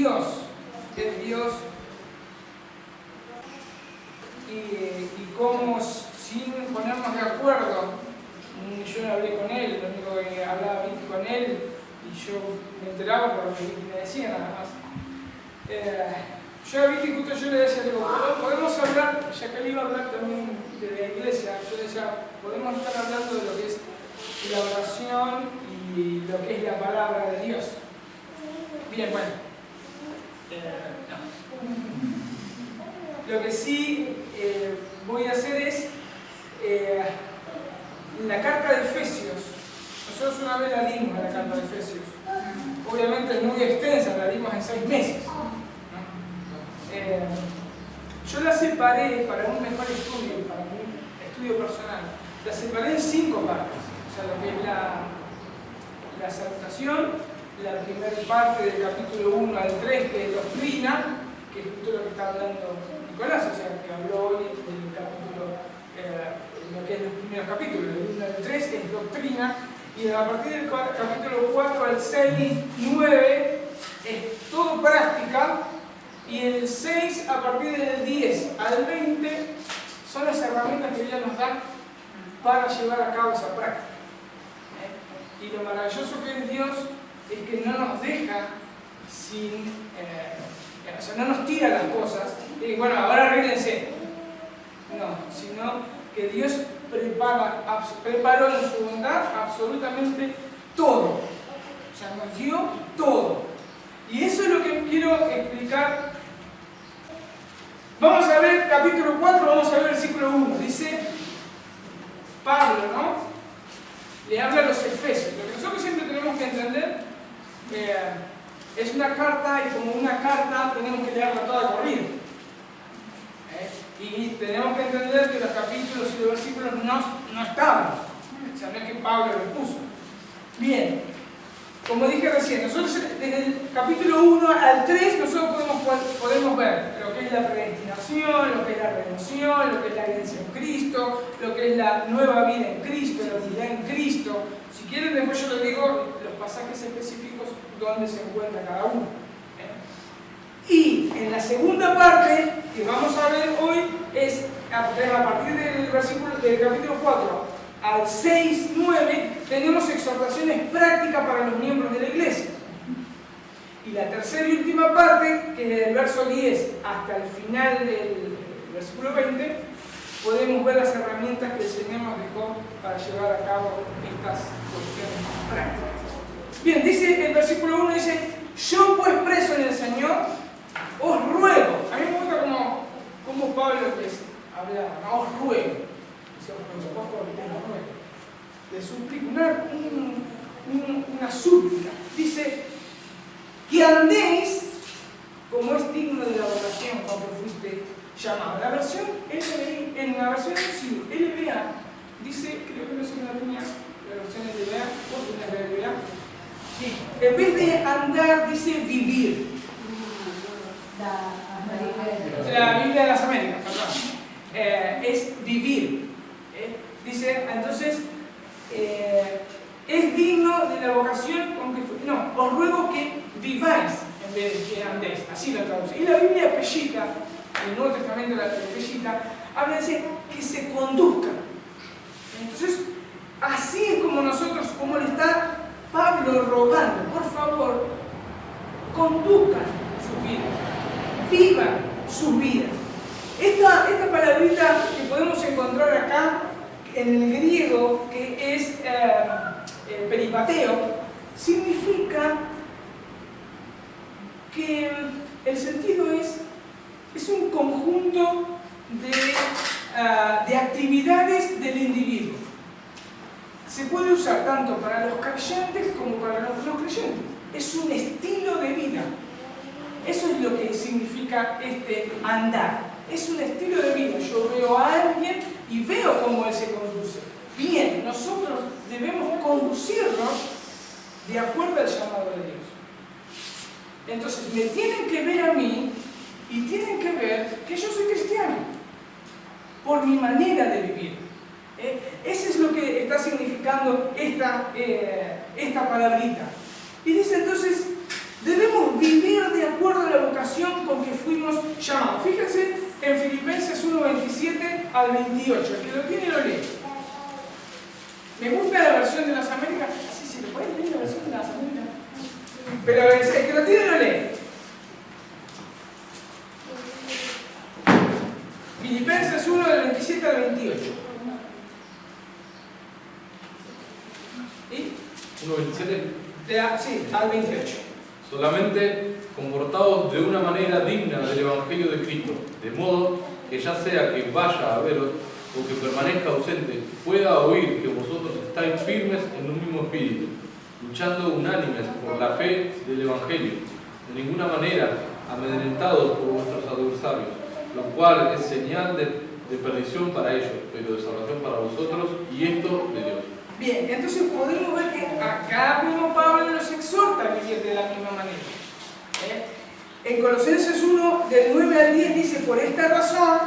Dios, y cómo sin ponernos de acuerdo, yo no hablé con él, lo único que hablaba Vicky con él, y yo me enteraba por lo que Vicky me decía nada más. Yo a Vicky justo yo le decía, digo, podemos hablar, ya que él iba a hablar también de la iglesia, yo le decía, podemos estar hablando de lo que es la oración y lo que es la palabra de Dios. Bien, bueno. No. Lo que sí voy a hacer es la carta de Efesios. Nosotros una vez la dimos a la carta de Efesios. Obviamente es muy extensa, la dimos en 6 meses. Yo la separé para un mejor estudio, para un estudio personal. La separé en 5 partes. O sea, lo que es la salutación, la primera parte del capítulo 1 al 3, que es doctrina, que es justo lo que está hablando Nicolás, o sea, que habló hoy del capítulo, lo que es los primeros capítulos, del 1 al 3 es doctrina, y a partir del capítulo 4 al 6, 9 es todo práctica, y el 6 a partir del 10 al 20 son las herramientas que Dios nos da para llevar a cabo esa práctica. Y lo maravilloso que es Dios es que no nos deja sin, o sea, no nos tira las cosas y bueno, ahora arréglense. No, sino que Dios preparó en su bondad absolutamente todo. O sea, nos dio todo. Y eso es lo que quiero explicar. Vamos a ver capítulo 4, vamos a ver versículo 1. Dice Pablo, ¿no? Le habla a los Efesios. Lo que nosotros siempre tenemos que entender es una carta, y como una carta tenemos que leerla toda de corrido. Y tenemos que entender que los capítulos y los versículos no estaban. O sea, no es que Pablo los puso. Bien, como dije recién, nosotros desde el capítulo 1 al 3 nosotros podemos ver lo que es la predestinación, lo que es la redención, lo que es la herencia en Cristo, lo que es la nueva vida en Cristo, la unidad en Cristo. Si quieren, después yo les digo los pasajes específicos donde se encuentra cada uno. Y en la segunda parte que vamos a ver hoy es a partir del capítulo 4 al 6, 9, tenemos exhortaciones prácticas para los miembros de la iglesia. Y la tercera y última parte, que es desde el verso 10 hasta el final del versículo 20, podemos ver las herramientas que el Señor nos dejó para llevar a cabo estas cuestiones prácticas. Bien, dice el versículo 1, dice, yo pues preso en el Señor, os ruego. A mí me gusta como Pablo hablaba, ¿no? Os ruego. Dice, os ruego, por favor, os ruego. Le suplico, una súplica. Dice, que andéis como es digno de la vocación cuando fuiste llamado. La versión LBI, en la versión LBA, dice, creo que no sé la tenía, la versión LBA, vos tenés la LBA. Sí. En vez de andar, dice vivir. La Biblia de las Américas, perdón. Es vivir. Dice, entonces, es digno de la vocación con que fue. No, os ruego que viváis en vez de que andéis. Así lo traduce. Y la Biblia Peshita, el Nuevo Testamento de la Peshita, habla de que se conduzcan. Entonces, así es como nosotros, como le está Pablo rogando, por favor, conduzcan sus vidas, vivan sus vidas. Esta palabrita que podemos encontrar acá en el griego, que es peripateo, significa que el sentido es un conjunto de actividades del individuo. Se puede usar tanto para los creyentes como para los no creyentes. Es un estilo de vida. Eso es lo que significa este andar. Es un estilo de vida. Yo veo a alguien y veo cómo él se conduce. Bien, nosotros debemos conducirnos de acuerdo al llamado de Dios. Entonces, me tienen que ver a mí y tienen que ver que yo soy cristiano por mi manera de vivir. Eso es lo que está significando esta palabrita. Y dice entonces, debemos vivir de acuerdo fuimos llamados. Fíjense en Filipenses 1:27 al 28. El que lo tiene lo lee. Me gusta la versión de las Américas. Así se lo pueden leer la versión de las Américas. Pero el que lo tiene lo lee. Filipenses 1 del 27 al 28. ¿Y? 1:27. Sí, al 28. Solamente comportaos de una manera digna del Evangelio de Cristo, de modo que ya sea que vaya a veros o que permanezca ausente, pueda oír que vosotros estáis firmes en un mismo espíritu, luchando unánimes por la fe del Evangelio, de ninguna manera amedrentados por vuestros adversarios, lo cual es señal de perdición para ellos, pero de salvación para vosotros, y esto de Dios. Bien, entonces podemos ver que acá mismo Pablo los exhorta a vivir de la misma manera. En Colosenses 1, del 9 al 10 dice, por esta razón,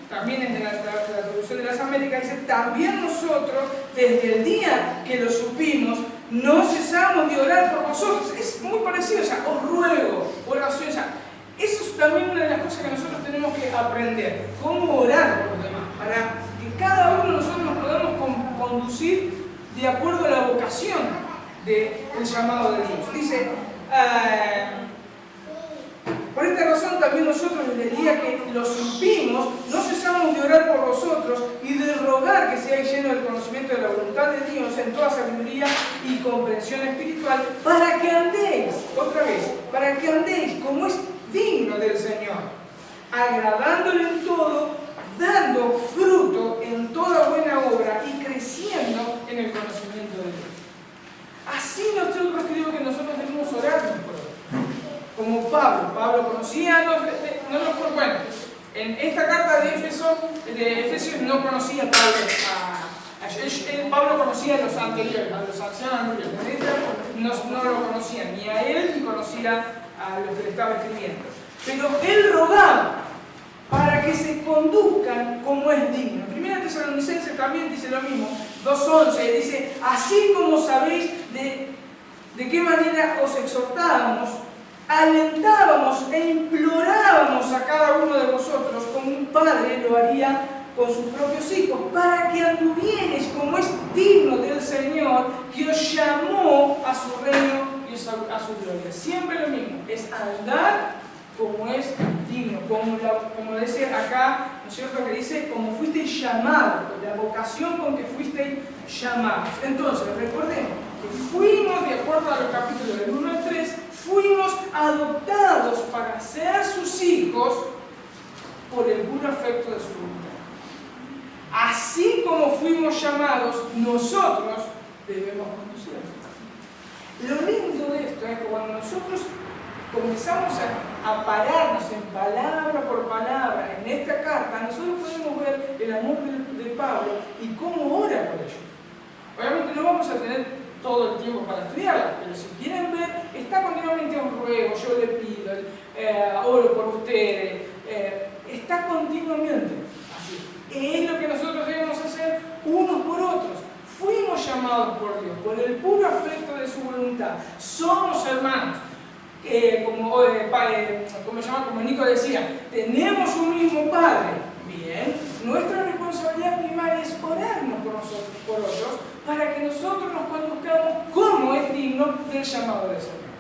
también es de la traducción de las Américas, dice, también nosotros, desde el día que lo supimos, no cesamos de orar por vosotros. Es muy parecido, o sea, os ruego, oración, o sea, eso es también una de las cosas que nosotros tenemos que aprender, cómo orar por los demás, para que cada uno de nosotros nos podamos conducir de acuerdo a la vocación del llamado de Dios. Dice, por esta razón también nosotros desde el día que lo supimos, no cesamos de orar por vosotros y de rogar que seáis llenos del conocimiento de la voluntad de Dios en toda sabiduría y comprensión espiritual, para que andéis, otra vez, para que andéis como es digno del Señor, agradándole en todo, dando fruto en toda buena obra y creciendo en el conocimiento de Dios. Así nosotros creo que nosotros debemos orar por otros. Como Pablo conocía, bueno, en esta carta de Efesios no conocía Pablo conocía a los anteriores, a los ancianos anteriores. En esta no lo conocía ni a él ni conocía a los que le estaba escribiendo. Pero él rogaba para que se conduzcan como es digno. En 1 Tesalonicenses también dice lo mismo, 2:11, dice, así como sabéis de qué manera os exhortábamos, alentábamos e implorábamos a cada uno de vosotros, como un padre lo haría con sus propios hijos, para que anduviereis como es digno del Señor, que os llamó a su reino y a su gloria. Siempre lo mismo, es andar como es digno, como dice acá, ¿no es cierto? Que dice, como fuisteis llamados, la vocación con que fuisteis llamados. Entonces, recordemos que fuimos, de acuerdo a los capítulos del 1 al 3, fuimos adoptados para ser sus hijos por el puro afecto de su voluntad. Así como fuimos llamados, nosotros debemos conducirnos. Lo lindo de esto es que cuando nosotros comenzamos a pararnos en palabra por palabra en esta carta, nosotros podemos ver el amor de Pablo y cómo ora por ellos. Obviamente no vamos a tener todo el tiempo para estudiarla, pero si quieren ver, está continuamente un ruego, yo le pido, oro por ustedes, está continuamente así. Es lo que nosotros debemos hacer unos por otros. Fuimos llamados por Dios, por el puro afecto de su voluntad. Somos hermanos. Como Nico decía, tenemos un mismo Padre. Bien, nuestra responsabilidad primaria es orarnos por otros, para que nosotros nos conduzcamos como es digno del llamado del Señor.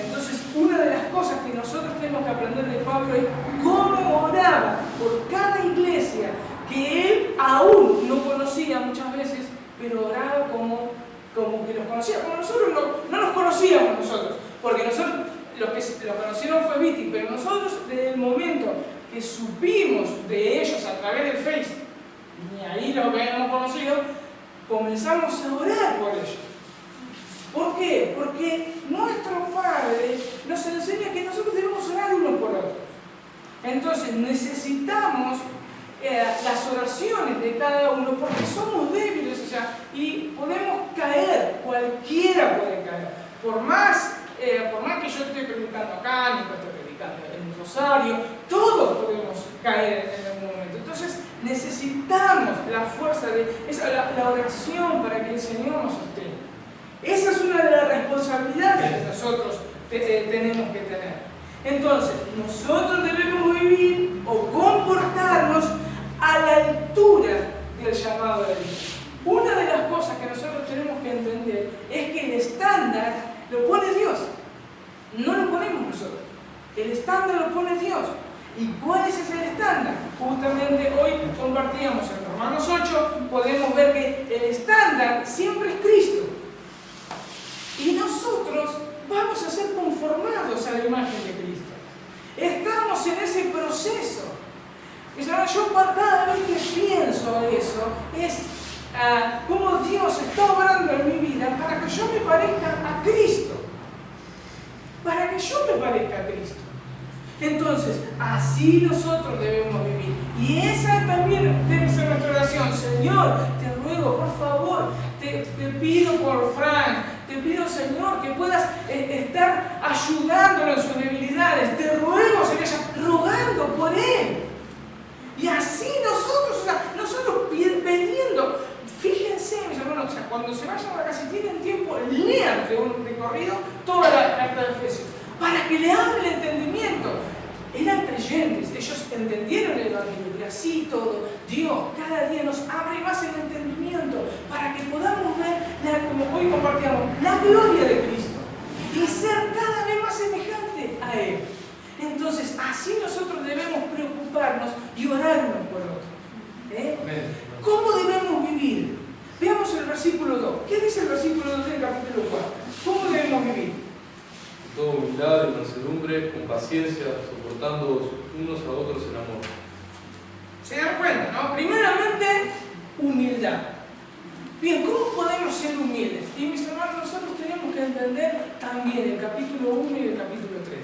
Entonces, una de las cosas que nosotros tenemos que aprender de Pablo es cómo oraba por cada iglesia que él aún no conocía muchas veces, pero oraba como que los conocía, como nosotros no nos conocíamos nosotros, porque nosotros, los que lo conocieron fue Viti, pero nosotros desde el momento que supimos de ellos a través del Face, ni ahí los habíamos conocido, comenzamos a orar por ellos. ¿Por qué? Porque nuestro Padre nos enseña que nosotros debemos orar unos por otros. Entonces necesitamos las oraciones de cada uno, porque somos débiles, o sea, y podemos caer, cualquiera puede caer. Por más que yo esté predicando acá, Nico esté predicando en Rosario, todos podemos caer en algún momento. Entonces necesitamos la fuerza la oración para que el Señor nos sostenga. Esa es una de las responsabilidades que nosotros tenemos que tener. Entonces, nosotros debemos vivir o comportarnos a la altura del llamado de Dios. Una de las cosas que nosotros tenemos que entender es que el estándar lo pone Dios, no lo ponemos nosotros. El estándar lo pone Dios. ¿Y cuál es ese estándar? Justamente hoy compartíamos en Romanos 8, podemos ver que el estándar siempre es Cristo. Y nosotros vamos a ser conformados a la imagen de Cristo. Estamos en ese proceso. Yo cada vez que pienso eso, es cómo Dios está obrando en mi vida para que yo me parezca a Cristo. Para que yo me parezca a Cristo. Entonces, así nosotros debemos vivir. Y esa también debe ser nuestra oración. Señor, te ruego, por favor, te pido por Frank, te pido, Señor, que puedas estar ayudándolo en sus debilidades. Te ruego, Señor, rogando por él. Y así nosotros pidiendo. Fíjense, mis hermanos, cuando se vayan a la casa y tienen tiempo, lean de corrido toda la carta de Efesios, para que le abra el entendimiento. Eran creyentes, ellos entendieron el Evangelio, y así todo, Dios cada día nos abre más el entendimiento para que podamos ver, como hoy compartíamos, la gloria de Cristo y ser cada vez más semejante a Él. Entonces, así nosotros debemos preocuparnos y orar unos por otros. ¿Cómo debemos vivir? Veamos el versículo 2. ¿Qué dice el versículo 2 del capítulo 4? ¿Cómo debemos vivir? Toda humildad y mansedumbre, con paciencia, soportando unos a otros en amor. ¿Se dan cuenta, no? Primeramente, humildad. Bien, ¿cómo podemos ser humildes? Y mis hermanos, nosotros tenemos que entender también el capítulo 1 y el capítulo 3.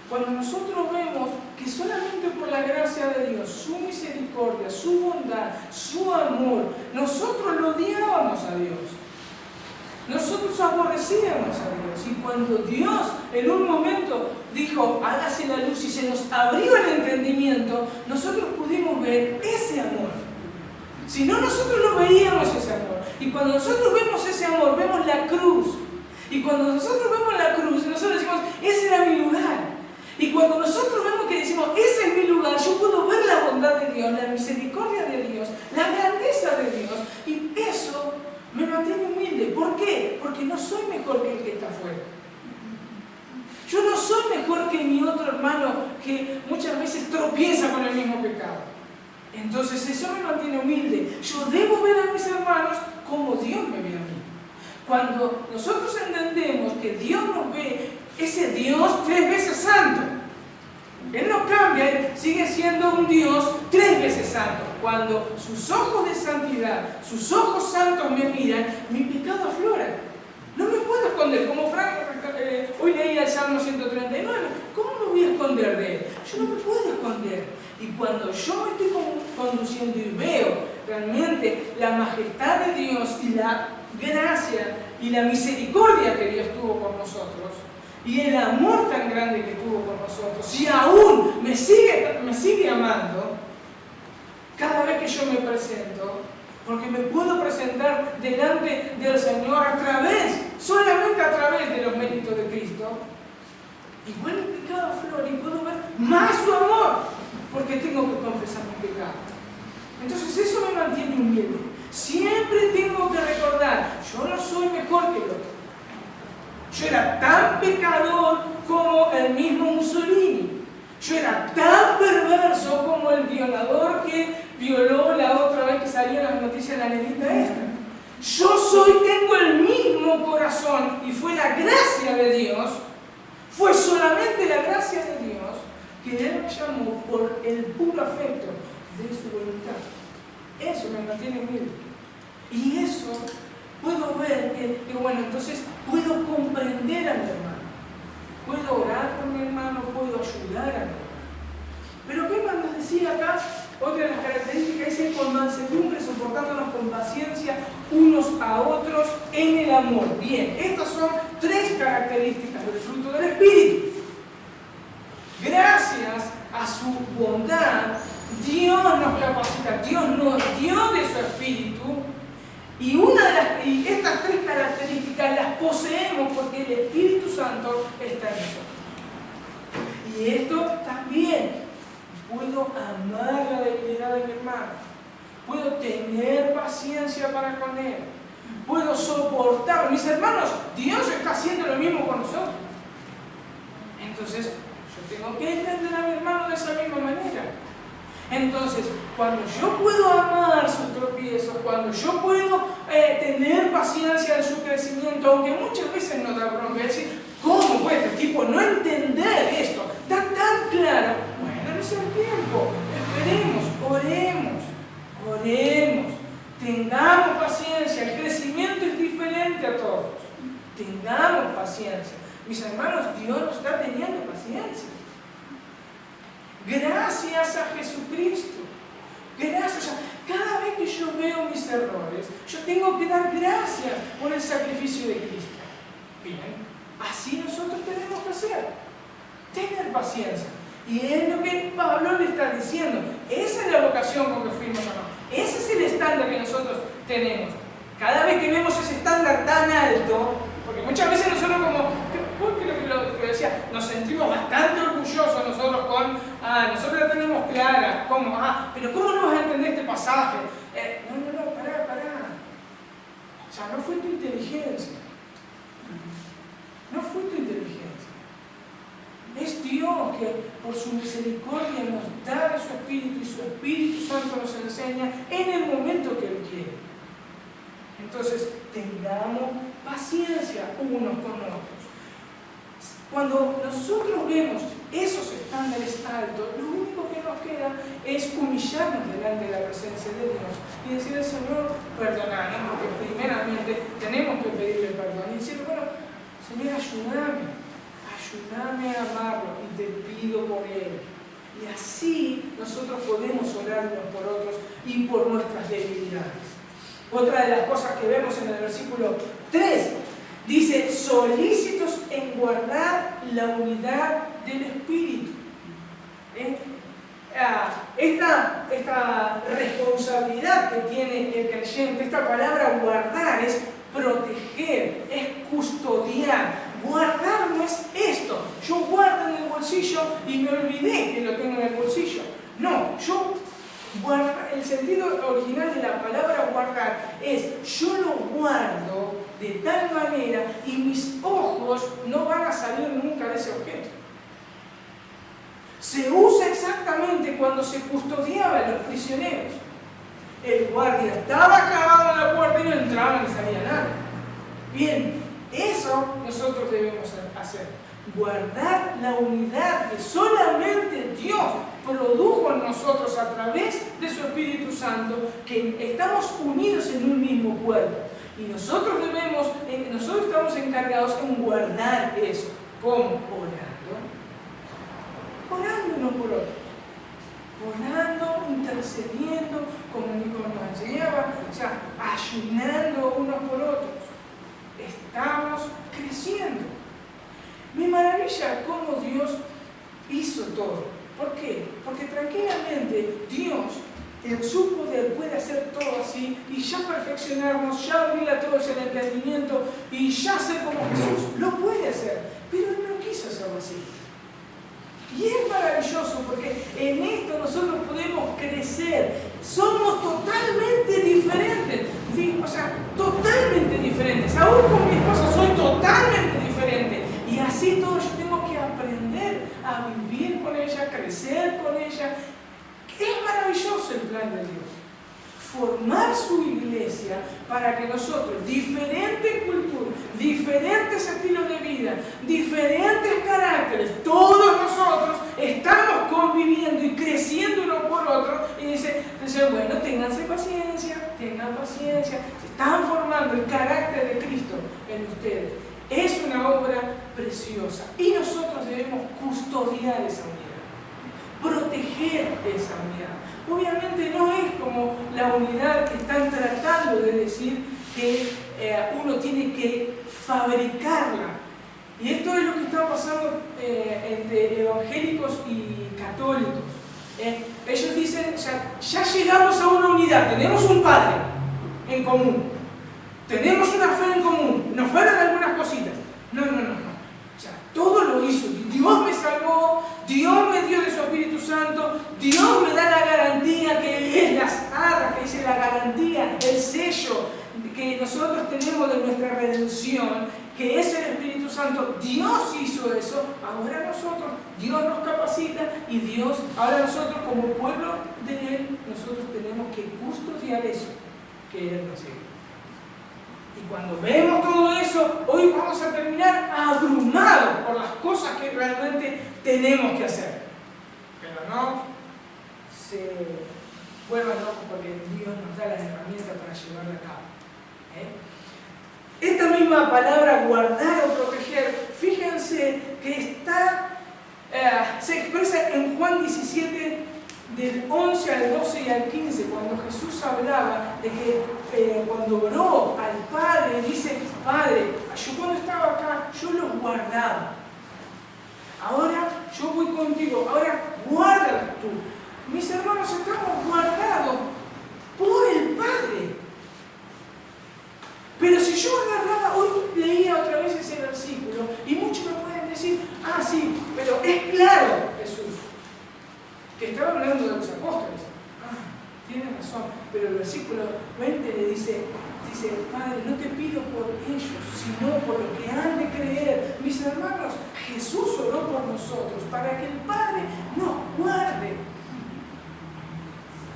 Cuando nosotros vemos que solamente por la gracia de Dios, su misericordia, su bondad, su amor, nosotros lo odiábamos a Dios. Nosotros aborrecíamos a Dios. Y cuando Dios en un momento dijo, hágase la luz, y se nos abrió el entendimiento, nosotros pudimos ver ese amor. Si no, nosotros no veíamos ese amor. Y cuando nosotros vemos ese amor, vemos la cruz. Y cuando nosotros vemos la cruz, nosotros decimos, ese era mi lugar. Y cuando nosotros vemos que decimos, ese es mi lugar, yo puedo ver la bondad de Dios, la misericordia de Dios, la grandeza de Dios. Y eso me mantiene humilde. ¿Por qué? Porque no soy mejor que el que está afuera. Yo no soy mejor que mi otro hermano que muchas veces tropieza con el mismo pecado. Entonces eso me mantiene humilde. Yo debo ver a mis hermanos como Dios me ve a mí. Cuando nosotros entendemos que Dios nos ve, ese Dios 3 veces santo. Él no cambia, Él sigue siendo un Dios 3 veces santo. Cuando sus ojos de santidad, sus ojos santos me miran, mi pecado aflora. No me puedo esconder, como Frank hoy leía el Salmo 139, ¿cómo me voy a esconder de Él? Yo no me puedo esconder. Y cuando yo me estoy conduciendo y veo realmente la majestad de Dios y la gracia y la misericordia que Dios tuvo con nosotros, y el amor tan grande que tuvo con nosotros, y aún me sigue amando, cada vez que yo me presento, porque me puedo presentar delante del Señor solamente a través de los méritos de Cristo, igual el pecado aflora y puedo ver más su amor, porque tengo que confesar mi pecado. Entonces eso me mantiene humilde. Siempre tengo que recordar, yo no soy mejor que el otro. Yo era tan pecador como el mismo Mussolini. Yo era tan perverso como el violador que violó la otra vez que salió en las noticias la nenita esta. Yo tengo el mismo corazón, y fue la gracia de Dios, fue solamente la gracia de Dios que Él me llamó por el puro afecto de su voluntad. Eso me mantiene humilde. Y eso puedo ver que bueno, entonces puedo comprender a mi hermano. Puedo orar por mi hermano, puedo ayudar a mi hermano. Pero ¿qué más nos decía acá? Otra de las características es con mansedumbre, soportándonos con paciencia unos a otros en el amor. Bien, estas son 3 características del fruto del Espíritu. Gracias a su bondad, Dios nos capacita, Dios nos dio de su Espíritu, y estas 3 características las poseemos porque el Espíritu Santo está en nosotros. Y esto también, puedo amar la debilidad de mi hermano, puedo tener paciencia para con él, puedo soportar. Mis hermanos, Dios está haciendo lo mismo con nosotros. Entonces, yo tengo que entender a mi hermano de esa misma manera. Entonces, cuando yo puedo amar sus tropiezos, cuando yo puedo tener paciencia en su crecimiento, aunque muchas veces no da bronca, decir, ¿cómo puede este tipo no entender esto? Está tan claro. Bueno, no es el tiempo. Esperemos, oremos, tengamos paciencia. El crecimiento es diferente a todos. Tengamos paciencia. Mis hermanos, Dios nos está teniendo paciencia. Gracias a Jesucristo. Gracias. Cada vez que yo veo mis errores, yo tengo que dar gracias por el sacrificio de Cristo. Bien, así nosotros tenemos que hacer. Tener paciencia. Y es lo que Pablo le está diciendo. Esa es la vocación con que fuimos llamados. Ese es el estándar que nosotros tenemos. Cada vez que vemos ese estándar tan alto, porque muchas veces nosotros lo que decía, nos sentimos bastante orgullosos nosotros nosotros la tenemos clara, ¿cómo? Pero ¿cómo no vas a entender este pasaje? No, pará. O sea, no fue tu inteligencia. No fue tu inteligencia. Es Dios que por su misericordia nos da su Espíritu y su Espíritu Santo nos enseña en el momento que Él quiere. Entonces, tengamos paciencia unos con otros. Cuando nosotros vemos esos estándares altos, lo único que nos queda es humillarnos delante de la presencia de Dios y decirle, Señor, perdónanos, porque primeramente tenemos que pedirle perdón y decirle, bueno, Señor, ayúdame a amarlo y te pido por Él. Y así nosotros podemos orar unos por otros y por nuestras debilidades. Otra de las cosas que vemos en el versículo 3 dice, solícitos en guardar la unidad del Espíritu. Esta responsabilidad que tiene el creyente, esta palabra guardar es proteger, es custodiar. Guardar no es esto, yo guardo en el bolsillo y me olvidé que lo tengo en el bolsillo. No, el sentido original de la palabra guardar es yo lo guardo de tal manera y mis ojos no van a salir nunca de ese objeto. Se usa exactamente cuando se custodiaba a los prisioneros. El guardia estaba clavado en la puerta y no entraba ni salía nada. Bien, eso nosotros debemos hacer. Guardar la unidad que solamente Dios produjo en nosotros a través de su Espíritu Santo, que estamos unidos en un mismo cuerpo. Y nosotros estamos encargados en guardar eso. ¿Cómo? Orando unos por otros. Orando, intercediendo, como Nico nos enseñaba, o sea, ayunando unos por otros. Estamos creciendo. Me maravilla cómo Dios hizo todo. ¿Por qué? Porque tranquilamente Dios, en su poder, puede hacer todo así y ya perfeccionarnos, ya abrir a todos el entendimiento y ya ser como Jesús. Lo puede hacer, pero Él no quiso hacerlo así. Y es maravilloso porque en esto nosotros podemos crecer. Somos totalmente diferentes. O sea, totalmente diferentes. Aún con mi esposa soy totalmente diferente. Y así todo yo tengo que aprender a vivir con ella, crecer con ella. Es maravilloso el plan de Dios. Formar su iglesia para que nosotros, diferentes culturas, diferentes estilos de vida, diferentes caracteres, todos nosotros estamos conviviendo y creciendo uno por otro. Y dice, bueno, tengan paciencia, se están formando el carácter de Cristo en ustedes. Es una obra preciosa y nosotros debemos custodiar esa unidad, proteger esa unidad. Obviamente no es como la unidad que están tratando de decir que uno tiene que fabricarla. Y esto es lo que está pasando entre evangélicos y católicos. Ellos dicen, ya llegamos a una unidad, tenemos un Padre en común, tenemos una fe en común, nos faltan algunas cositas. No. O sea, todo lo hizo. Dios me salvó, Santo, Dios hizo eso, ahora nosotros, Dios nos capacita y Dios, ahora nosotros como pueblo de Él, nosotros tenemos que custodiar eso que Él nos dio. Y cuando vemos todo eso, hoy vamos a terminar abrumados por las cosas que realmente tenemos que hacer. Pero no se vuelvan locos porque Dios nos da las herramientas para llevarla a cabo. Esta misma palabra guardar o proteger, fíjense que se expresa en Juan 17 del 11 al 12 y al 15, cuando Jesús hablaba de que cuando oró al Padre, dice: Padre, yo cuando estaba acá, yo los guardaba. Ahora yo voy contigo, ahora guárdalas tú. Mis hermanos, estamos guardados por el Padre. Pero si yo agarraba, hoy leía otra vez ese versículo, y muchos me pueden decir: ah, sí, pero es claro, Jesús, que estaba hablando de los apóstoles. Ah, tiene razón, pero el versículo 20 le dice: Padre, no te pido por ellos, sino por lo que han de creer. Mis hermanos, Jesús oró por nosotros, para que el Padre nos guarde.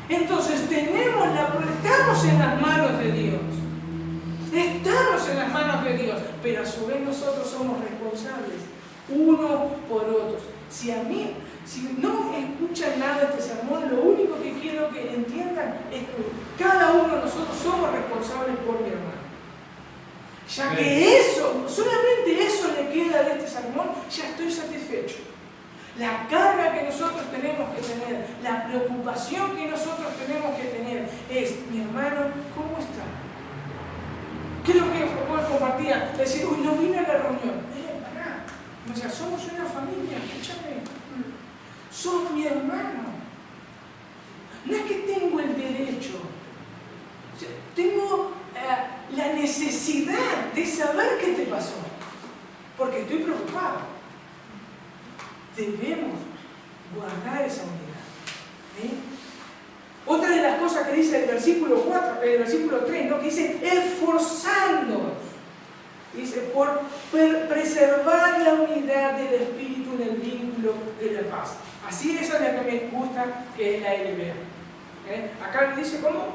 Entonces estamos en las manos de Dios. Estamos en las manos de Dios, pero a su vez nosotros somos responsables, unos por otros. Si no escuchan nada de este sermón, lo único que quiero que entiendan es que cada uno de nosotros somos responsables por mi hermano. Ya que eso, solamente eso le queda de este sermón, ya estoy satisfecho. La carga que nosotros tenemos que tener, la preocupación que nosotros tenemos que tener es: mi hermano, ¿cómo está? Creo que compartía, decir: uy, no vine a la reunión. Pará. Me decía: somos una familia, escúchame. Sos mi hermano. No es que tengo el derecho, tengo la necesidad de saber qué te pasó, porque estoy preocupado. Debemos guardar esa unidad. Otra de las cosas que dice el versículo 3, ¿no? Que dice: esforzándonos. Dice: por preservar la unidad del espíritu en el vínculo de la paz. Así, esa es la que me gusta, que es la LBA. Acá dice ¿cómo?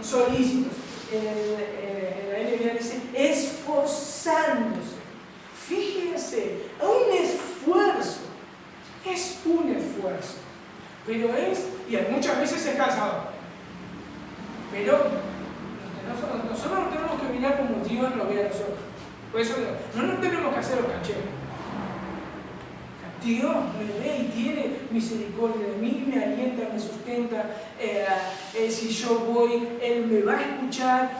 Solícitos. En la LBA dice: esforzándose. Fíjense, un esfuerzo. Es un esfuerzo. Pero y muchas veces es cansado. Pero nosotros no tenemos que mirar como Dios nos ve a nosotros. Por eso no nos tenemos que hacer los cancheros. Dios me ve y tiene misericordia de mí, me alienta, me sustenta. Si yo voy, Él me va a escuchar.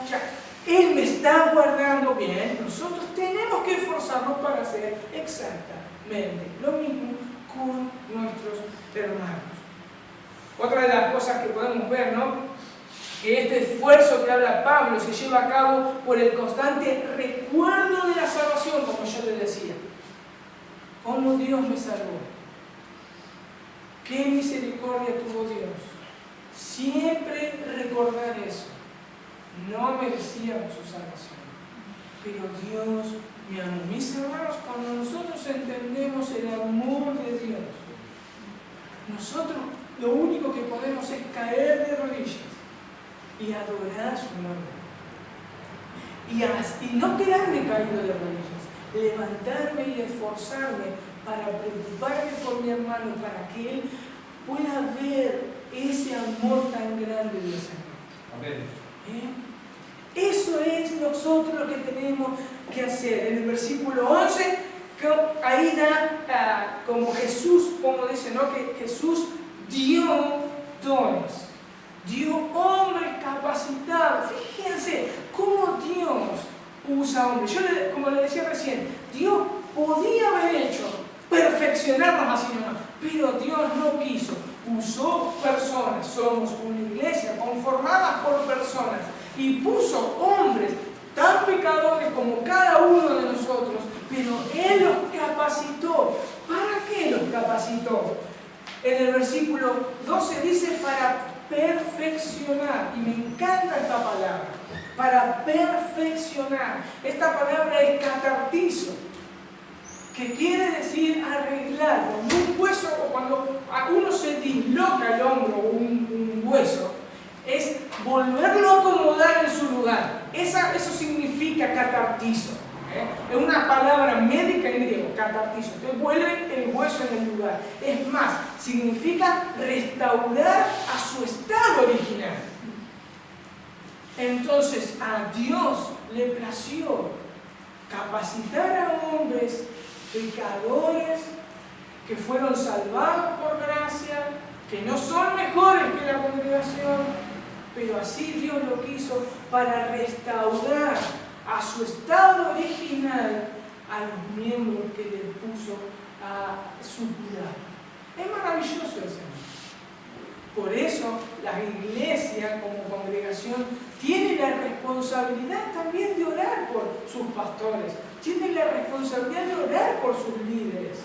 Él me está guardando bien. Nosotros tenemos que esforzarnos para hacer exactamente lo mismo con nuestros hermanos. Otra de las cosas que podemos ver, ¿no? Que este esfuerzo que habla Pablo se lleva a cabo por el constante recuerdo de la salvación, como yo les decía. ¿Cómo Dios me salvó? ¿Qué misericordia tuvo Dios? Siempre recordar eso. No merecíamos su salvación, pero Dios me amó. Mis hermanos, cuando nosotros entendemos el amor de Dios, nosotros lo único que podemos es caer de rodillas y adorar su nombre. Y no quedarme caído de rodillas, levantarme y esforzarme para preocuparme por mi hermano, para que él pueda ver ese amor tan grande de Dios. Amén. Eso es nosotros lo que tenemos que hacer. En el versículo 11, ahí da como Jesús, como dice, ¿no? Que Jesús dio dones, dio hombres capacitados. Fíjense cómo Dios usa hombres. Como le decía recién, Dios podía haber hecho perfeccionarnos así nomás, pero Dios no quiso. Usó personas, somos una iglesia conformada por personas, y puso hombres tan pecadores como cada uno de nosotros, pero Él los capacitó. ¿Para qué los capacitó? En el versículo 12 dice: para perfeccionar, y me encanta esta palabra, para perfeccionar. Esta palabra es catartizo. que quiere decir arreglar. Cuando un hueso, o cuando a uno se disloca el hombro o un hueso, es volverlo a acomodar en su lugar. Eso significa catartizo. Es una palabra médica en griego, catartizo. Entonces vuelven el hueso en el lugar. Es más, significa restaurar a su estado original. Entonces a Dios le plació capacitar a hombres pecadores que fueron salvados por gracia, que no son mejores que la congregación, pero así Dios lo quiso para restaurar a su estado original a los miembros que le puso a su cuidado. Es maravilloso el Señor. Por eso la iglesia como congregación tiene la responsabilidad también de orar por sus pastores, tiene la responsabilidad de orar por sus líderes,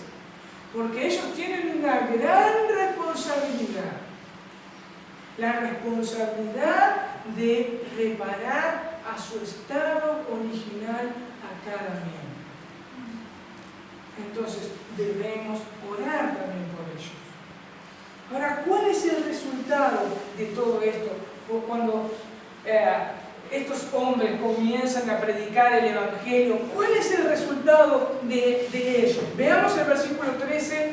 porque ellos tienen una gran responsabilidad, la responsabilidad de reparar a su estado original a cada miembro. Entonces debemos orar también por ellos. Ahora, ¿cuál es el resultado de todo esto? Cuando estos hombres comienzan a predicar el Evangelio, ¿cuál es el resultado de ellos? Veamos el versículo 13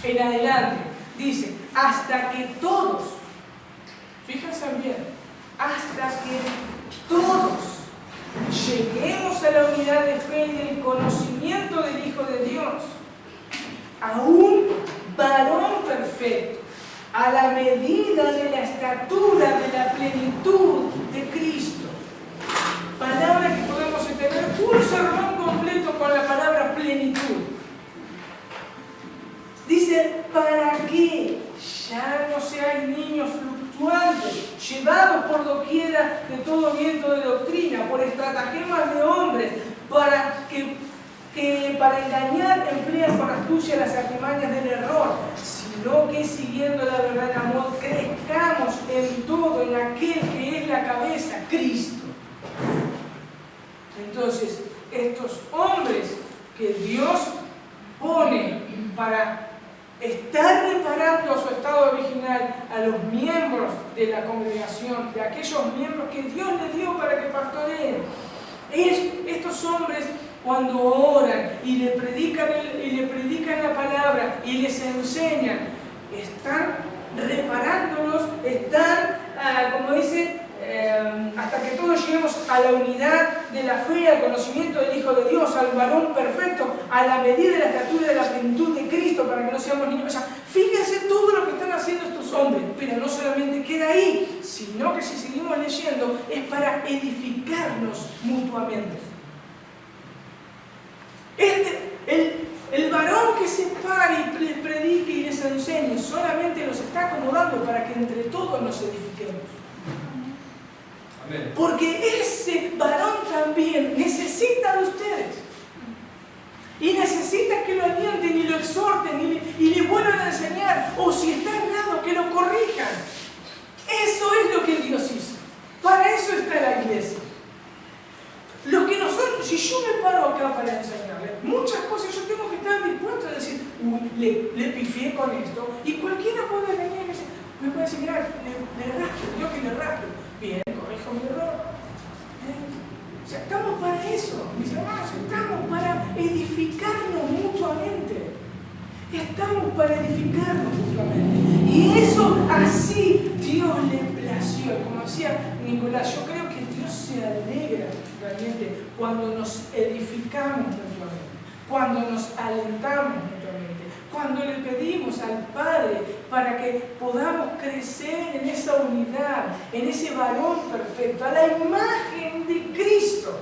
en adelante. Dice, hasta que todos, fíjense bien, hasta que todos lleguemos a la unidad de fe y del conocimiento del Hijo de Dios, a un varón perfecto, a la medida de la estatura de la plenitud de Cristo. Palabra que podemos entender un sermón completo con la palabra plenitud. Dice, para que ya no seáis niños fluctuantes, llevados por doquiera de todo viento de doctrina, por estratagemas de hombres, que para engañar emplean con astucia las artimañas del error, sino que siguiendo la verdad en amor, crezcamos en todo en aquel que es la cabeza, Cristo. Entonces, estos hombres que Dios pone para estar reparando a su estado original a los miembros de la congregación, de aquellos miembros que Dios les dio para que pastoreen, estos hombres, cuando oran y le predican la palabra y les enseñan, están reparándolos, están, como dice, hasta que todos lleguemos a la unidad de la fe, al conocimiento del Hijo de Dios, al varón perfecto, a la medida de la estatura de la plenitud de Cristo, para que no seamos niños. O sea, fíjense todo lo que están haciendo estos hombres, pero no solamente queda ahí, sino que si seguimos leyendo, es para edificarnos mutuamente. El varón que se pare y les predique y les enseñe solamente los está acomodando para que entre todos nos edifiquemos. Amén. Porque ese varón también necesita de ustedes. Y necesita que lo alienten y lo exhorten y le vuelvan a enseñar. O si está errado, que lo corrijan. Eso es lo que Dios hizo. Para eso está la iglesia. Lo que nosotros, si yo me paro acá para enseñarle muchas cosas, yo tengo que estar dispuesto a decir, le pifié con esto, y cualquiera puede venir y me puede decir, mira, le raspo, yo que le raspo. Bien, corrijo mi error. O sea, estamos para eso, mis hermanos, estamos para edificarnos mutuamente. Estamos para edificarnos mutuamente. Y eso así Dios le plació. Como decía Nicolás, yo creo que Dios se alegra realmente cuando nos edificamos mutuamente, cuando nos alentamos mutuamente, cuando le pedimos al Padre para que podamos crecer en esa unidad, en ese varón perfecto, a la imagen de Cristo.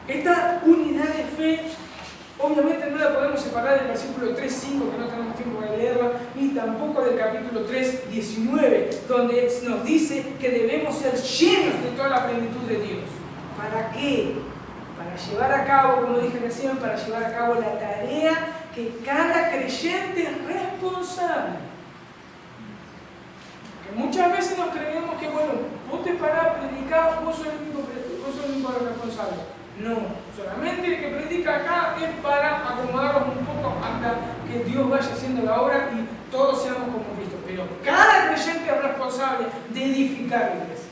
Esta unidad de fe, obviamente no la podemos separar del versículo 3.5, que no tenemos tiempo de leerla, ni tampoco del capítulo 3.19, donde nos dice que debemos ser llenos de toda la plenitud de Dios. ¿Para qué? Para llevar a cabo, como dije recién, para llevar a cabo la tarea que cada creyente es responsable. Porque muchas veces nos creemos que, bueno, vos te parás a predicar, vos sos el único responsable. No, solamente el que predica acá es para acomodarnos un poco hasta que Dios vaya haciendo la obra y todos seamos como Cristo. Pero cada creyente es responsable de edificar la iglesia.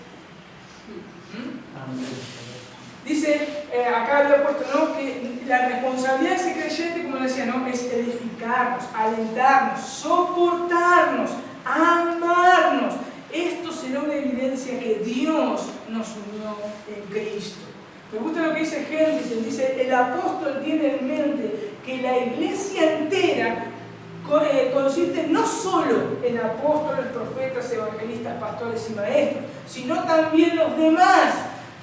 Dice, acá había puesto, ¿no?, que la responsabilidad de ese creyente, como decía, ¿no?, es edificarnos, alentarnos, soportarnos, amarnos. Esto será una evidencia que Dios nos unió en Cristo. Me gusta lo que dice Génesis, dice, el apóstol tiene en mente que la iglesia entera consiste no solo en apóstoles, profetas, evangelistas, pastores y maestros, sino también los demás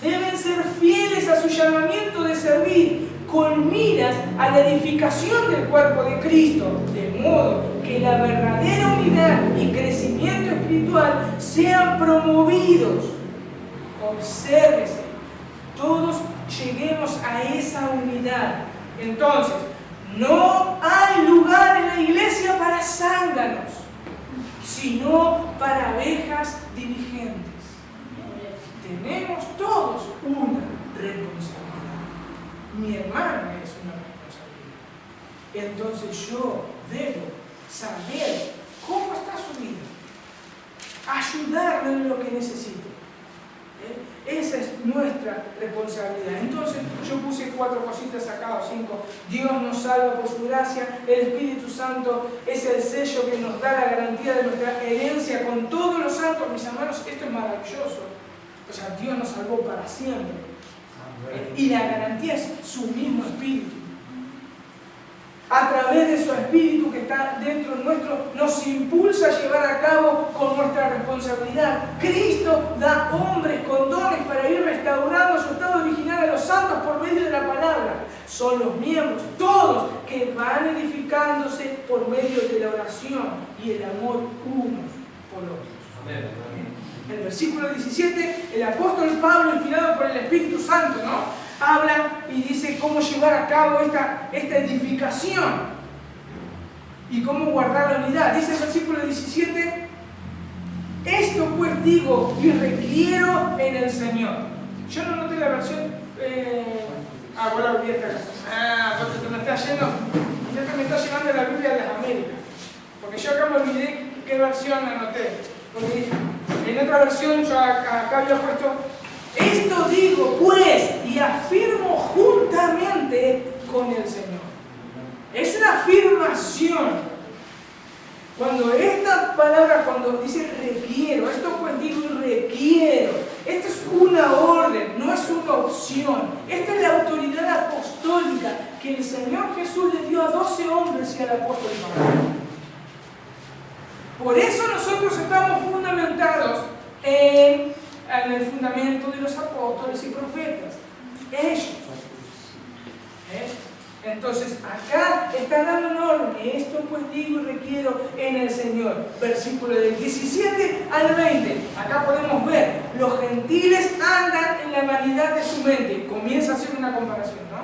deben ser fieles a su llamamiento de servir, con miras a la edificación del cuerpo de Cristo, de modo que la verdadera unidad y crecimiento espiritual sean promovidos. Obsérvese, todos lleguemos a esa unidad. Entonces, no hay lugar en la iglesia para zánganos, sino para abejas diligentes. Tenemos todos una responsabilidad. Mi hermana es una responsabilidad. Entonces yo debo saber cómo está su vida, ayudarle en lo que necesite. Esa es nuestra responsabilidad. Entonces yo puse 4 cositas acá, o 5. Dios nos salva por su gracia. El Espíritu Santo es el sello que nos da la garantía de nuestra herencia con todos los santos. Mis hermanos, esto es maravilloso. O sea, Dios nos salvó para siempre. Y la garantía es su mismo Espíritu. A través de su Espíritu que está dentro nuestro, nos impulsa a llevar a cabo con nuestra responsabilidad. Cristo da hombres con dones para ir restaurando su estado original a los santos por medio de la palabra. Son los miembros, todos, que van edificándose por medio de la oración y el amor unos por otros. Amén. En el versículo 17, el apóstol Pablo, inspirado por el Espíritu Santo, ¿no?, habla y dice cómo llevar a cabo esta edificación y cómo guardar la unidad. Dice el versículo 17, esto pues digo y requiero en el Señor. Yo no noté la versión... vos la olvidaste acá. Porque te me está yendo... Ya me está llevando la Biblia de las Américas. Porque yo acá me olvidé qué versión anoté. Porque en otra versión yo acá había puesto, esto digo pues y afirmo juntamente con el Señor. Es la afirmación. Cuando esta palabra, cuando dice requiero, esto pues digo y requiero, esto es una orden, no es una opción. Esta es la autoridad apostólica que el Señor Jesús le dio a 12 hombres y al apóstol Pablo. Por eso nosotros estamos fundamentados en el fundamento de los apóstoles y profetas. Ellos. Entonces, acá está dando un orden. Esto pues digo y requiero en el Señor. Versículo del 17 al 20. Acá podemos ver, los gentiles andan en la vanidad de su mente. Comienza a hacer una comparación, ¿no?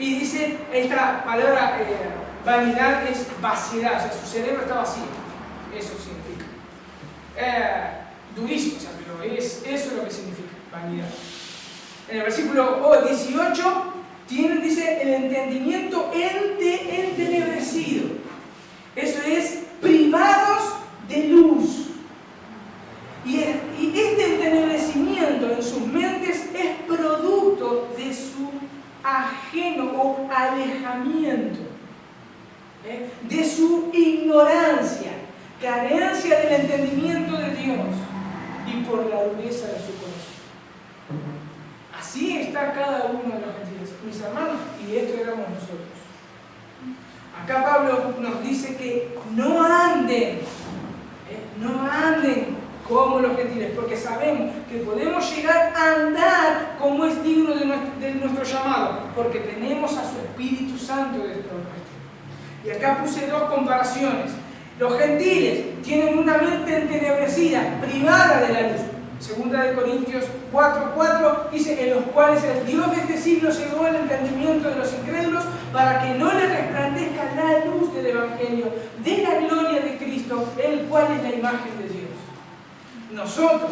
Y dice, esta palabra... vanidad es vaciedad, o sea, su cerebro está vacío. Eso significa. Durísimo, o sea, pero eso es lo que significa vanidad. En el versículo 18 dice el entendimiento entenebrecido. Eso es privados de luz. Y este entenebrecimiento en sus mentes es producto de su ajeno o alejamiento, de su ignorancia, carencia del entendimiento de Dios y por la dureza de su corazón. Así está cada uno de los gentiles, mis hermanos, y esto éramos nosotros. Acá Pablo nos dice que no anden como los gentiles, porque sabemos que podemos llegar a andar como es digno de nuestro llamado, porque tenemos a su Espíritu Santo dentro de nosotros. Y acá puse 2 comparaciones. Los gentiles tienen una mente entenebrecida, privada de la luz. 2 Corintios 4:4 dice, en los cuales el Dios de este siglo cegó el entendimiento de los incrédulos para que no les resplandezca la luz del Evangelio, de la gloria de Cristo, el cual es la imagen de Dios. Nosotros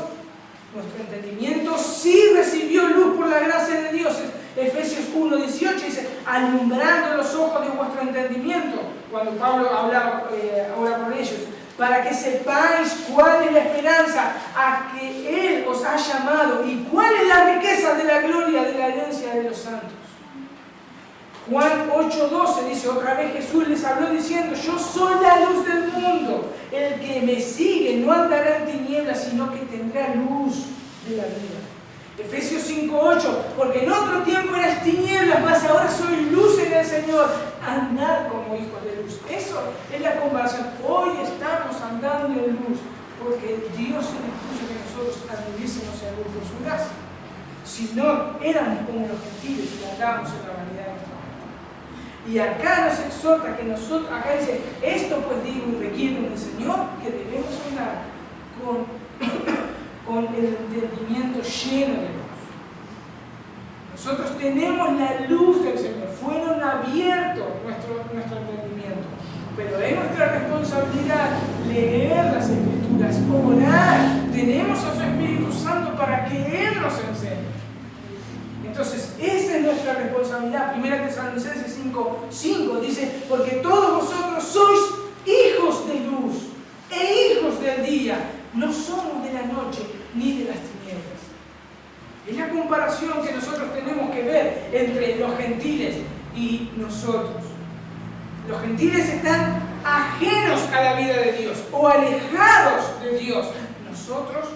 Nuestro entendimiento sí recibió luz por la gracia de Dios. Efesios 1:18 dice, alumbrando los ojos de vuestro entendimiento, cuando Pablo hablaba ahora por ellos, para que sepáis cuál es la esperanza a que Él os ha llamado y cuál es la riqueza de la gloria de la herencia de los santos. Juan 8:12 dice, otra vez Jesús les habló diciendo, yo soy la luz del mundo, el que me sigue no andará en tinieblas, sino que tendrá luz de la vida. Efesios 5:8, porque en otro tiempo eras tinieblas, mas ahora soy luz en el Señor, andad como hijos de luz. Eso es la comparación. Hoy estamos andando en luz, porque Dios se dispuso que nosotros anduviésemos en luz por su gracia. Si no, éramos como los gentiles y andábamos en la vanidad de nuestra mente. Y acá nos exhorta que nosotros, acá dice, esto pues digo y requiero del Señor, que debemos andar con el entendimiento lleno de luz. Nosotros tenemos la luz del Señor, fueron abiertos nuestro entendimiento, pero es nuestra responsabilidad leer las Escrituras, orar, tenemos a su Espíritu Santo para que Él nos enseñe. Entonces, esa es nuestra responsabilidad. 1 Tesalonicenses 5:5 dice, porque todos vosotros sois hijos de luz e hijos del día, no somos de la noche ni de las tinieblas. Es la comparación que nosotros tenemos que ver entre los gentiles y nosotros. Los gentiles están ajenos a la vida de Dios o alejados de Dios. Nosotros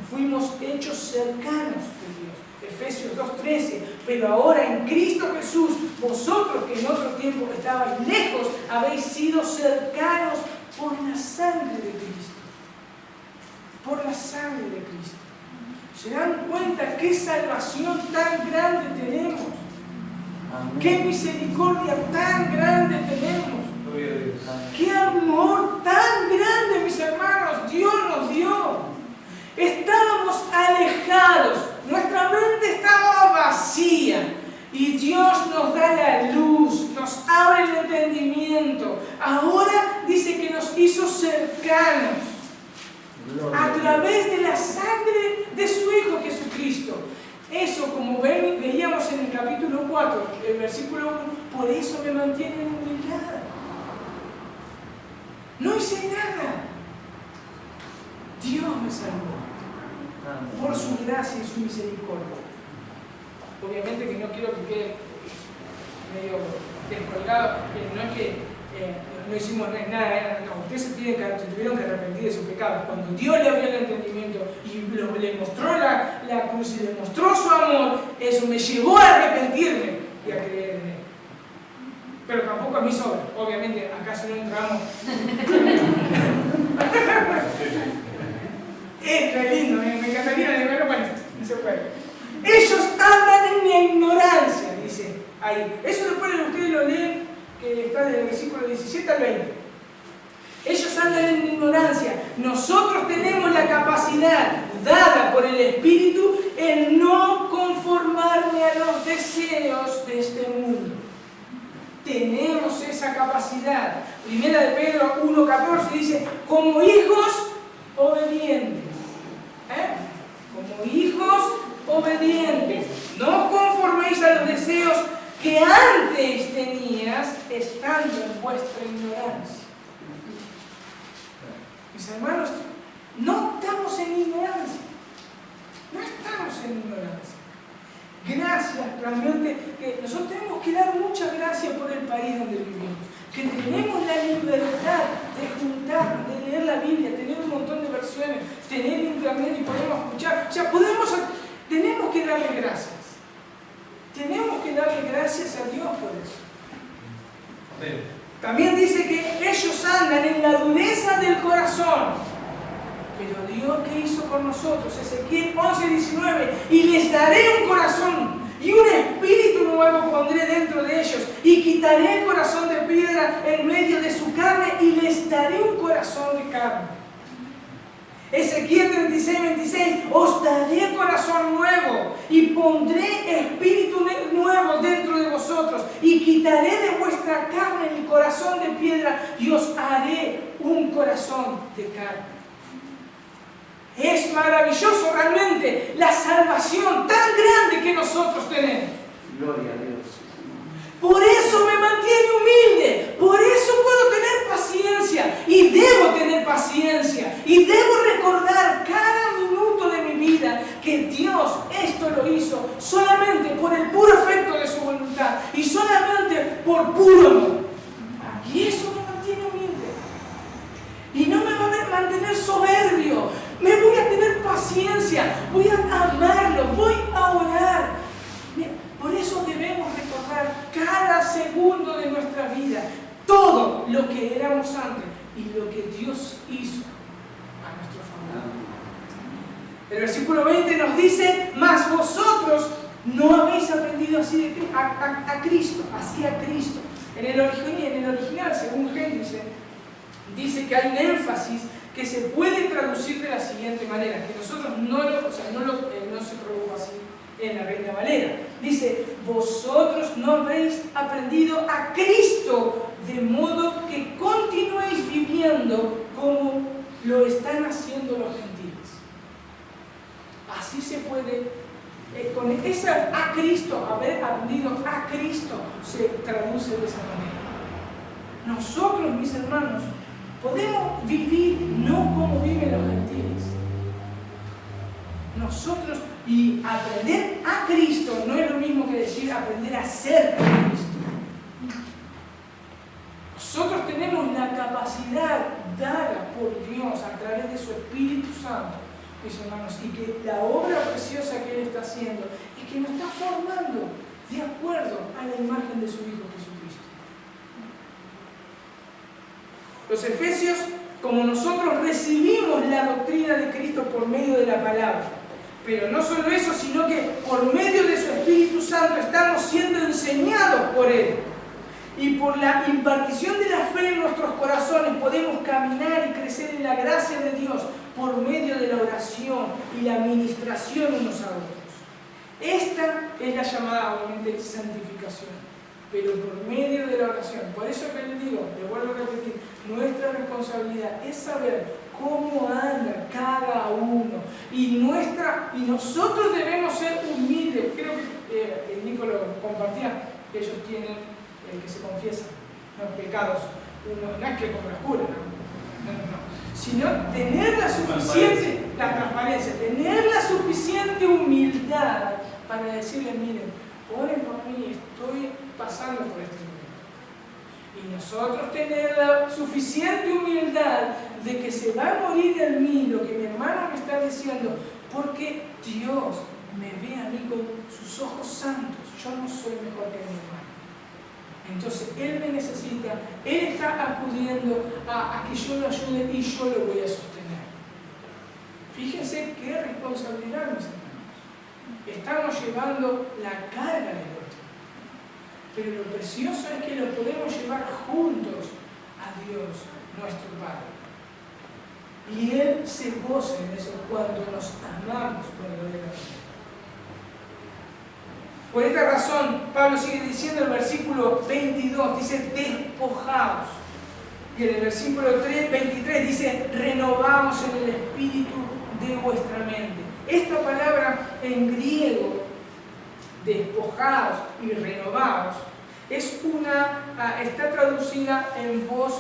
fuimos hechos cercanos de Dios. Efesios 2:13, pero ahora en Cristo Jesús, vosotros que en otro tiempo estabais lejos, habéis sido cercanos por la sangre de Cristo. Por la sangre de Cristo. ¿Se dan cuenta qué salvación tan grande tenemos? Amén. Qué misericordia tan grande tenemos. Qué amor tan grande, mis hermanos, Dios nos dio. Estábamos alejados, nuestra mente estaba vacía y Dios nos da la luz, nos abre el entendimiento. Ahora dice que nos hizo cercanos a través de la sangre de su Hijo Jesucristo. Eso, como veíamos en el capítulo 4, el versículo 1, por eso me mantiene en humildad. No hice nada. Dios me salvó por su gracia y su misericordia. Obviamente que no quiero que quede medio descolgado, no es que no hicimos nada, no, ustedes se tuvieron que arrepentir de sus pecados. Cuando Dios le abrió el entendimiento y le mostró la cruz y le mostró su amor, eso me llevó a arrepentirme y a creer en Él. Pero tampoco a mí sobra, obviamente, acá si no entramos. Es re lindo, me encantaría pero bueno, no se puede. Ellos andan en la ignorancia, dice ahí. Eso después ustedes lo leen, que está del versículo 17 al 20. Ellos andan en ignorancia. Nosotros tenemos la capacidad dada por el Espíritu en no conformarme a los deseos de este mundo. Tenemos esa capacidad. Primera de Pedro 1:14 dice, como hijos obedientes. Como hijos obedientes. No os conforméis a los deseos que antes tenías estando en vuestra ignorancia. Mis hermanos, no estamos en ignorancia. No estamos en ignorancia. Gracias, realmente, que nosotros tenemos que dar mucha gracia por el país donde vivimos. Que tenemos la libertad de juntarnos, de leer la Biblia, tener un montón de versiones, tener internet y podemos escuchar. O sea, tenemos que darle gracias. Tenemos que darle gracias a Dios por eso. Amén. También dice que ellos andan en la dureza del corazón. Pero Dios, ¿qué hizo con nosotros? Ezequiel 11:19, y les daré un corazón y un espíritu nuevo pondré dentro de ellos, y quitaré el corazón de piedra en medio de su carne, y les daré un corazón de carne. Ezequiel 36:26, os daré corazón nuevo, y pondré espíritu nuevo dentro de vosotros, y quitaré de vuestra carne el corazón de piedra, y os haré un corazón de carne. Es maravilloso realmente la salvación tan grande que nosotros tenemos. Gloria a Dios. Por eso me mantiene humilde, por eso puedo tener paciencia y debo tener paciencia y debo recordar cada minuto de mi vida que Dios esto lo hizo solamente por el puro efecto de su voluntad y solamente por puro amor. Y eso me mantiene humilde. Y no me va a mantener soberbio. Me voy a tener paciencia, voy a amarlo, voy a orar. Por eso debemos recordar cada segundo de nuestra vida todo lo que éramos antes y lo que Dios hizo a nuestro favor. El versículo 20 nos dice: mas vosotros no habéis aprendido así a Cristo, así a Cristo. En el original, según Génesis, dice que hay un énfasis que se puede traducir de la siguiente manera, que nosotros no se tradujo así en la Reina Valera. Dice: vosotros no habéis aprendido a Cristo, de modo que continuéis viviendo como lo están haciendo los gentiles. Así se puede, con esa a Cristo, haber aprendido a Cristo, se traduce de esa manera. Nosotros, mis hermanos, podemos vivir no como viven los gentiles. Nosotros, y aprender a Cristo no es lo mismo que decir aprender a ser Cristo. Nosotros tenemos la capacidad dada por Dios a través de su Espíritu Santo, mis hermanos, y que la obra preciosa que Él está haciendo es que nos está formando de acuerdo a la imagen de su Hijo Jesucristo. Los efesios, como nosotros recibimos la doctrina de Cristo por medio de la palabra, pero no solo eso, sino que por medio de su Espíritu Santo estamos siendo enseñados por Él. Y por la impartición de la fe en nuestros corazones podemos caminar y crecer en la gracia de Dios por medio de la oración y la administración unos a otros. Esta es la llamada, obviamente, santificación, pero por medio de la oración. Por eso que les digo, les vuelvo a repetir, nuestra responsabilidad es saber cómo anda cada uno. Y nosotros debemos ser humildes. Creo que el Nico lo compartía, que ellos tienen que se confiesan los pecados. No es que con la cura, no. Sino tener la suficiente, la transparencia, tener la suficiente humildad para decirle: miren, oren por mí, estoy pasando por este momento. Y nosotros tener la suficiente humildad de que se va a morir en mí lo que mi hermano me está diciendo, porque Dios me ve a mí con sus ojos santos. Yo no soy mejor que mi hermano. Entonces Él me necesita, Él está acudiendo a que yo lo ayude y yo lo voy a sostener. Fíjense qué responsabilidad, mis hermanos. Estamos llevando la carga del otro. Pero lo precioso es que lo podemos llevar juntos a Dios, nuestro Padre. Y Él se goza en eso cuando nos amamos verdaderamente. Por esta razón, Pablo sigue diciendo en el versículo 22, dice: despojaos. Y en el versículo 23 dice: renovaos en el espíritu de vuestra mente. Esta palabra en griego, despojaos y renovaos, está traducida en voz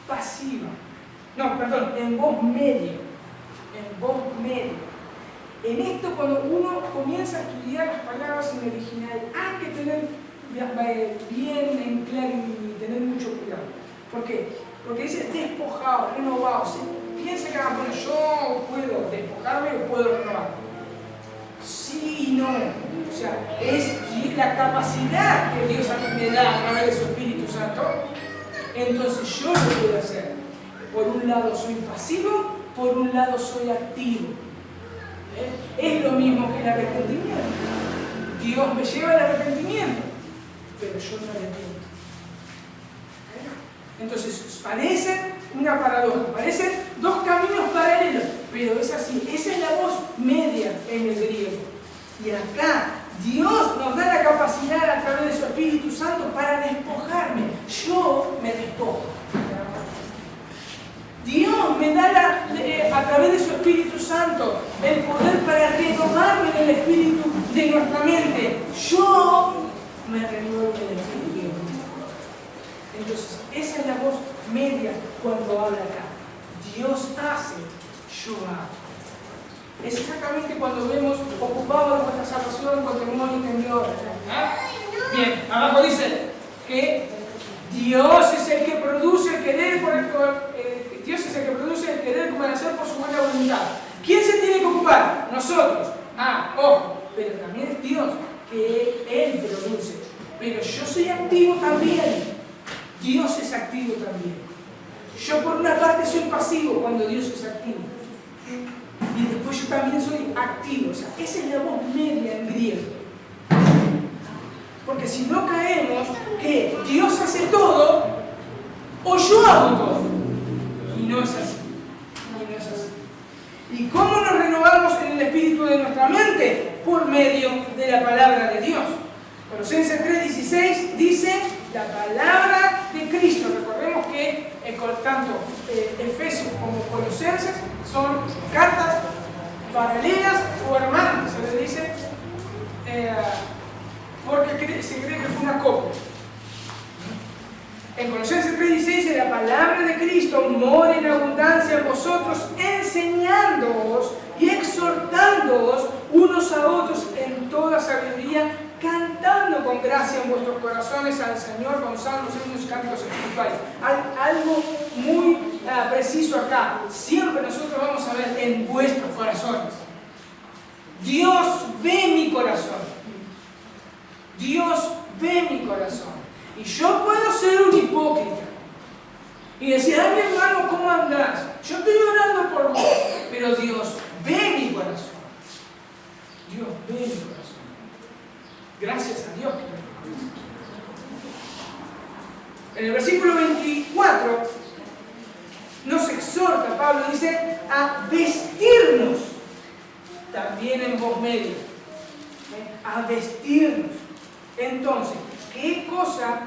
pasiva. No, perdón, en voz media. En voz media. En esto, cuando uno comienza a estudiar las palabras en el original, hay que tener bien en claro y tener mucho cuidado. ¿Por qué? Porque dice despojados, renovados. Piensa que bueno, yo puedo despojarme o puedo renovar. Sí y no. O sea, es la capacidad que Dios a mí me da a través de su Espíritu Santo. Entonces yo lo puedo hacer. Por un lado soy pasivo, por un lado soy activo. Es lo mismo que el arrepentimiento. Dios me lleva al arrepentimiento, pero yo no arrepiento. Entonces, parece una paradoja, parecen dos caminos paralelos, pero es así. Esa es la voz media en el griego. Y acá, Dios nos da la capacidad a través de su Espíritu Santo para despojarme. Yo me despojo. Dios me da a través de su Espíritu Santo Santo, el poder para renovarme en el espíritu de nuestra mente. Yo me renuevo en el espíritu. Entonces, esa es la voz media cuando habla acá. Dios hace, yo hago. Es exactamente cuando vemos ocupados de nuestra salvación con temor y temblor. Bien, abajo dice que Dios es el que produce el querer Dios es el que produce el querer como el hacer por su buena voluntad. ¿Quién se tiene que ocupar? Nosotros. Ojo, pero también es Dios que Él produce. Pero yo soy activo también. Dios es activo también. Yo por una parte soy pasivo cuando Dios es activo. Y después yo también soy activo. O sea, esa es la voz media en griego. Porque si no caemos que Dios hace todo o yo hago todo. Y no es así. Y no es así. ¿Y cómo nos renovamos en el espíritu de nuestra mente? Por medio de la palabra de Dios. Colosenses 3:16 dice la palabra de Cristo. Recordemos que tanto Efesios como Colosenses son cartas paralelas o hermanas, se les dice, porque se cree que fue una copia. En Colosenses 3:16 la palabra de Cristo mora en abundancia en vosotros, enseñándoos y exhortándoos unos a otros en toda sabiduría, cantando con gracia en vuestros corazones al Señor con salmos, himnos y cánticos espirituales. Algo muy preciso acá. Siempre nosotros vamos a ver en vuestros corazones. Dios ve mi corazón. Dios ve mi corazón. Y yo puedo ser un hipócrita y decir, mi hermano, ¿cómo andás? Yo estoy orando por vos, pero Dios ve mi corazón. Dios ve mi corazón. Gracias a Dios. En el versículo 24 nos exhorta, Pablo dice, a vestirnos también en voz media. A vestirnos. Entonces, ¿qué cosa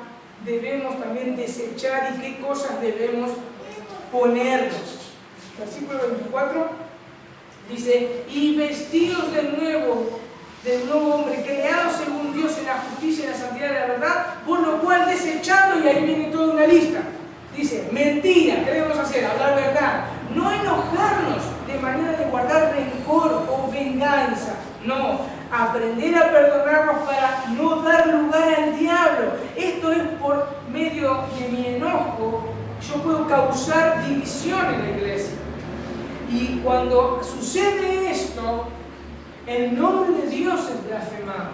debemos también desechar y qué cosas debemos ponernos? Versículo 24 dice, y vestidos de nuevo hombre, creado según Dios en la justicia y en la santidad de la verdad, por lo cual desechando, y ahí viene toda una lista. Dice, mentira, ¿qué debemos hacer? Hablar verdad. No enojarnos de manera de guardar rencor o venganza. No, aprender a perdonarnos para no dar lugar al diablo. Esto es por medio de mi enojo, yo puedo causar división en la iglesia. Y cuando sucede esto, el nombre de Dios es blasfemado.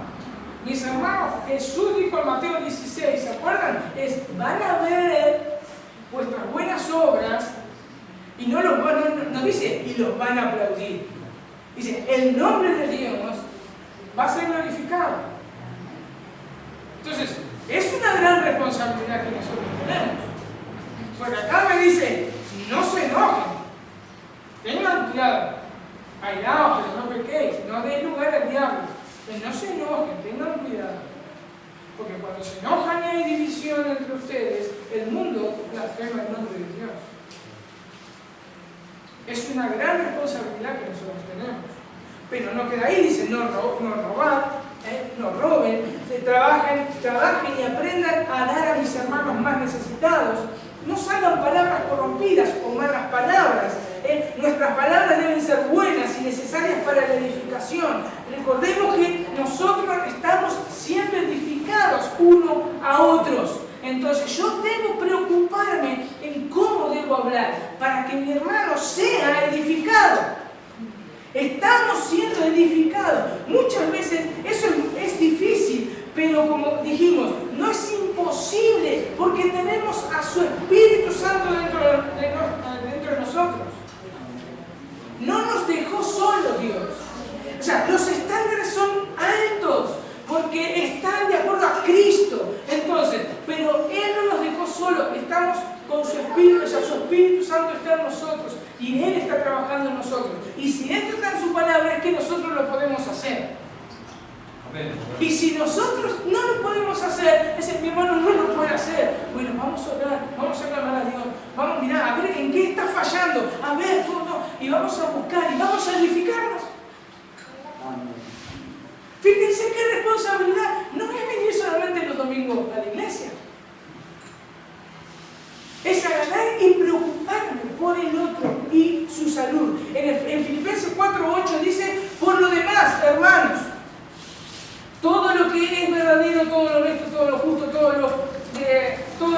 Mis hermanos, Jesús dijo en Mateo 16, ¿se acuerdan? Van a ver vuestras buenas obras y no dice, y los van a aplaudir. Dice, el nombre de Dios va a ser glorificado. Entonces, es una gran responsabilidad que nosotros tenemos. Porque acá me dice, no se enojen, tengan cuidado, airaos, pero no pequéis, no deis lugar al diablo, pero no se enojen, tengan cuidado. Porque cuando se enojan y hay división entre ustedes, el mundo blasfema el nombre de Dios. Es una gran responsabilidad que nosotros tenemos. Pero no queda ahí, dice, no robar, no roben, trabajen y aprendan a dar a mis hermanos más necesitados. No salgan palabras corrompidas o malas palabras. Nuestras palabras deben ser buenas y necesarias para la edificación. Recordemos que nosotros estamos siendo edificados uno a otros. Entonces yo debo preocuparme en cómo debo hablar para que mi hermano sea edificado. Estamos siendo edificados. Muchas veces eso es difícil, pero como dijimos, no es imposible porque tenemos a su Espíritu Santo dentro de nosotros. No nos dejó solos Dios. O sea, los estándares son altos porque están de acuerdo a Cristo. Entonces, pero Él no nos dejó solos. Estamos con su Espíritu, o sea, su Espíritu Santo está en nosotros y Él está trabajando en nosotros. Y si esto está en su palabra, es que nosotros lo podemos hacer. Amén. Y si nosotros no lo podemos hacer, ese mi hermano no lo puede hacer. Bueno, vamos a orar, vamos a clamar a Dios. Vamos, mirá, a ver en qué está fallando. A ver, todo. Y y vamos a buscar y vamos a edificarnos. Fíjense qué responsabilidad. No es venir solamente los domingos a la iglesia. Es agarrar y preocuparme por el otro y su salud. En Filipenses 4:8 dice: por lo demás, hermanos, todo lo que es verdadero, todo lo honesto, todo lo justo, todo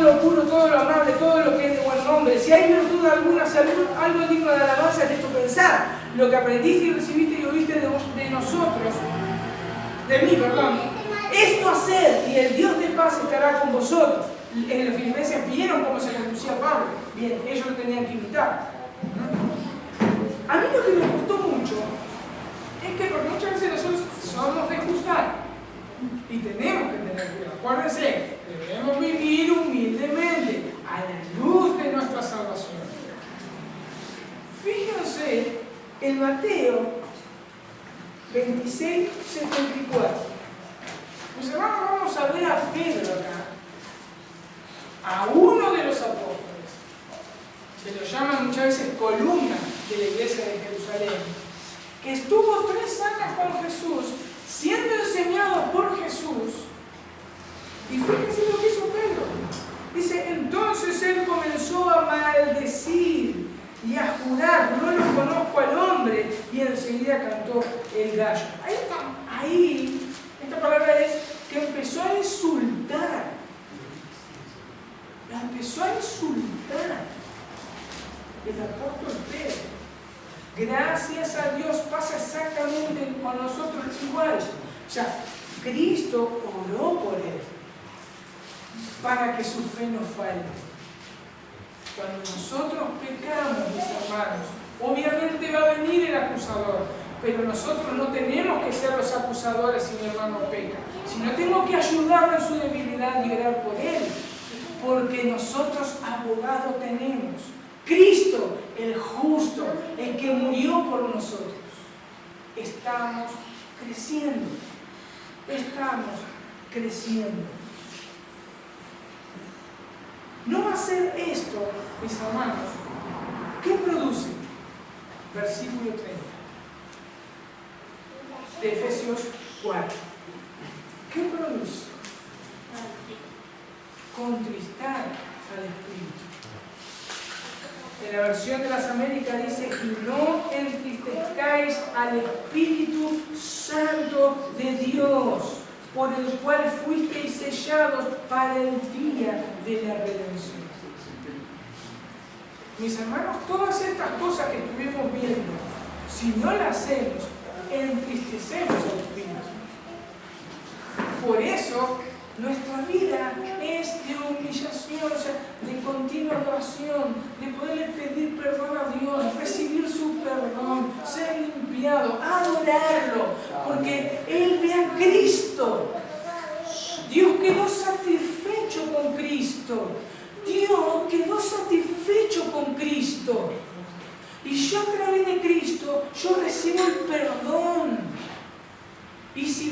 lo puro, todo lo amable, todo lo que es de buen nombre, si hay virtud alguna, si algo digno de alabanza, en esto pensar. Lo que aprendiste y recibiste y oíste de nosotros, de mí, perdón, esto hacer, y el Dios de paz estará con vosotros. En los Filipenses vieron cómo se conducía Pablo. Bien, ellos lo tenían que imitar. A mí lo que me gustó mucho es que, porque muchas veces nosotros somos de juzgar y tenemos que tener cuidado. Acuérdense, debemos vivir humildemente a la luz de nuestra salvación. Fíjense en Mateo 26:74. Pues hermanos, vamos a ver a Pedro acá, a uno de los apóstoles. Se lo llaman muchas veces columna de la iglesia de Jerusalén, que estuvo 3 años con Jesús, siendo enseñado por Jesús. Y fíjense lo que hizo Pedro. Dice: entonces él comenzó a maldecir y a jurar: no lo conozco al hombre. Y enseguida cantó el gallo. Ahí, esta palabra es que empezó a insultar. La empezó a insultar el apóstol Pedro. Gracias a Dios pasa exactamente con nosotros igual. O sea, Cristo oró por él para que su fe no falle. Cuando nosotros pecamos, mis hermanos, obviamente va a venir el acusador, pero nosotros no tenemos que ser los acusadores si mi hermano peca, sino tengo que ayudarlo en su debilidad y orar por él, porque nosotros abogado tenemos, Cristo, el justo, el que murió por nosotros. Estamos creciendo, estamos creciendo. No hacer esto, mis hermanos, ¿qué produce? Versículo 30 de Efesios 4. ¿Qué produce? Contristar al Espíritu. En la versión de las Américas dice: y no entristezcáis al Espíritu Santo de Dios, por el cual fuisteis sellados para el día de la redención. Mis hermanos, todas estas cosas que estuvimos viendo, si no las hacemos, entristecemos al Espíritu. Por eso, nuestra vida es de humillación, o sea, de continua adoración, de poderle pedir perdón a Dios, recibir su perdón, ser limpiado, adorarlo, porque Él ve a Cristo. Dios quedó satisfecho con Cristo. Dios quedó satisfecho con Cristo. Y yo a través de Cristo, yo recibo el perdón. Y si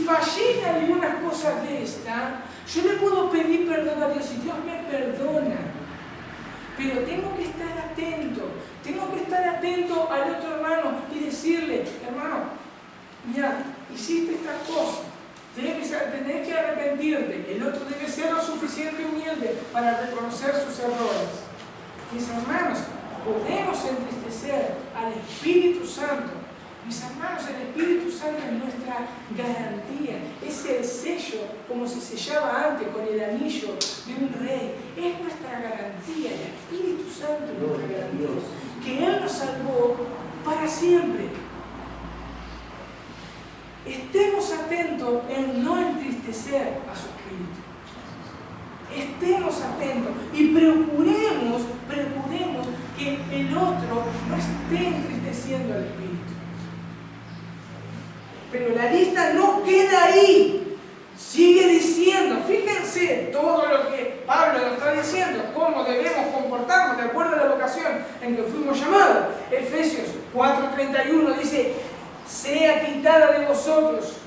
fallé en algunas cosas de esta, yo le puedo pedir perdón a Dios y Dios me perdona. Pero tengo que estar atento al otro hermano y decirle: hermano, mira, hiciste esta cosa, tenés que arrepentirte. El otro debe ser lo suficiente humilde para reconocer sus errores. Mis hermanos, podemos entristecer al Espíritu Santo. Mis hermanos, el Espíritu Santo es nuestra garantía, es el sello, como se sellaba antes con el anillo de un rey, es nuestra garantía, el Espíritu Santo es nuestra garantía, que Él nos salvó para siempre. Estemos atentos en no entristecer a su Espíritu. Estemos atentos y procuremos que el otro no esté entristeciendo al Espíritu. Pero la lista no queda ahí. Sigue diciendo, fíjense todo lo que Pablo nos está diciendo, cómo debemos comportarnos de acuerdo a la vocación en que fuimos llamados. Efesios 4:31 dice: sea quitada de vosotros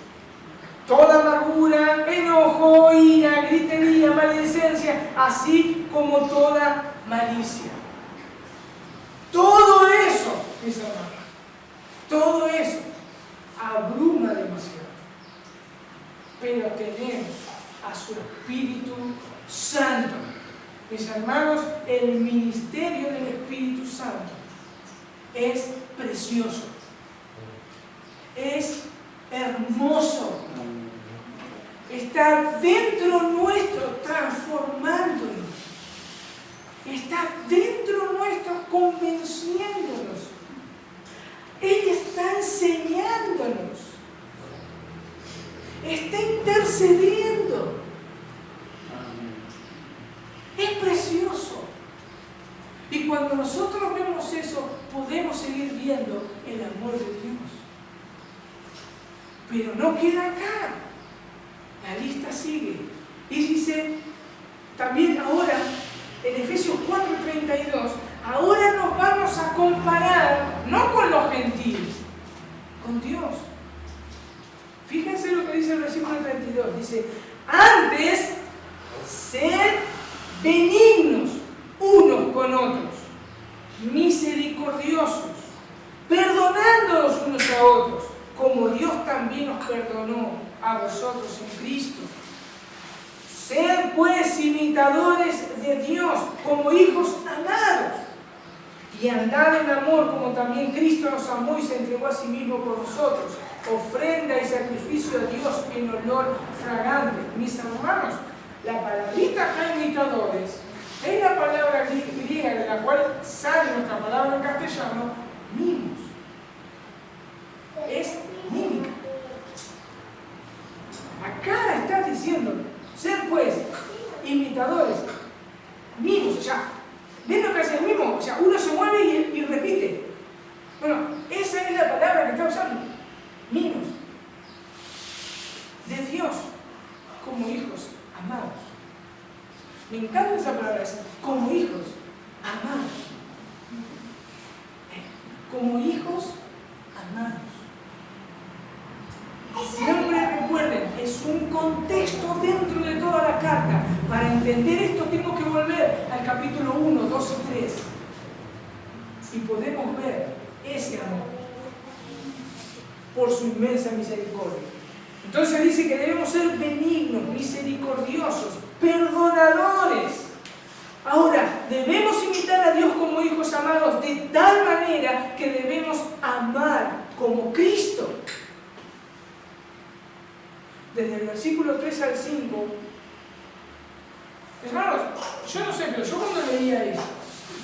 toda amargura, enojo, ira, gritería, maledicencia, así como toda malicia. Todo eso mis hermanos. Todo eso abruma demasiado. Pero tenemos a su Espíritu Santo. Mis hermanos, el ministerio del Espíritu Santo es precioso. Es hermoso. Está dentro nuestro transformándonos. Está dentro nuestro convenciéndonos. Él está enseñándonos. Está intercediendo. Es precioso. Y cuando nosotros vemos eso, podemos seguir viendo el amor de Dios. Pero no queda acá. La lista sigue. Y dice, también ahora, en Efesios 4:32, ahora nos vamos a comparar, no con los gentiles, con Dios. Fíjense lo que dice el versículo 32. Dice, antes, sed benignos unos con otros, misericordiosos, perdonándonos unos a otros, como Dios también os perdonó a vosotros en Cristo. Sed pues imitadores de Dios como hijos amados, y andad en amor como también Cristo nos amó y se entregó a sí mismo por nosotros, ofrenda y sacrificio a Dios en olor fragante. Mis hermanos, la palabrita acá, imitadores, es la palabra griega de la cual sale nuestra palabra en castellano, mimos. Es mímica. Acá está diciendo, ser pues imitadores, mimos. O sea, ¿ven lo que hace el mimo? O sea, uno se mueve y repite. Bueno, esa es la palabra que está usando. Mimos. De Dios como hijos amados. Me encanta esa palabra, como hijos amados. Como hijos amados. Siempre recuerden, es un contexto dentro de toda la carta. Para entender esto tengo que volver al capítulo 1, 2 y 3. Y podemos ver ese amor por su inmensa misericordia. Entonces dice que debemos ser benignos, misericordiosos, perdonadores. Ahora, debemos imitar a Dios como hijos amados de tal manera que debemos amar como Cristo. Desde el versículo 3 al 5, hermanos, yo no sé, pero yo cuando leía esto,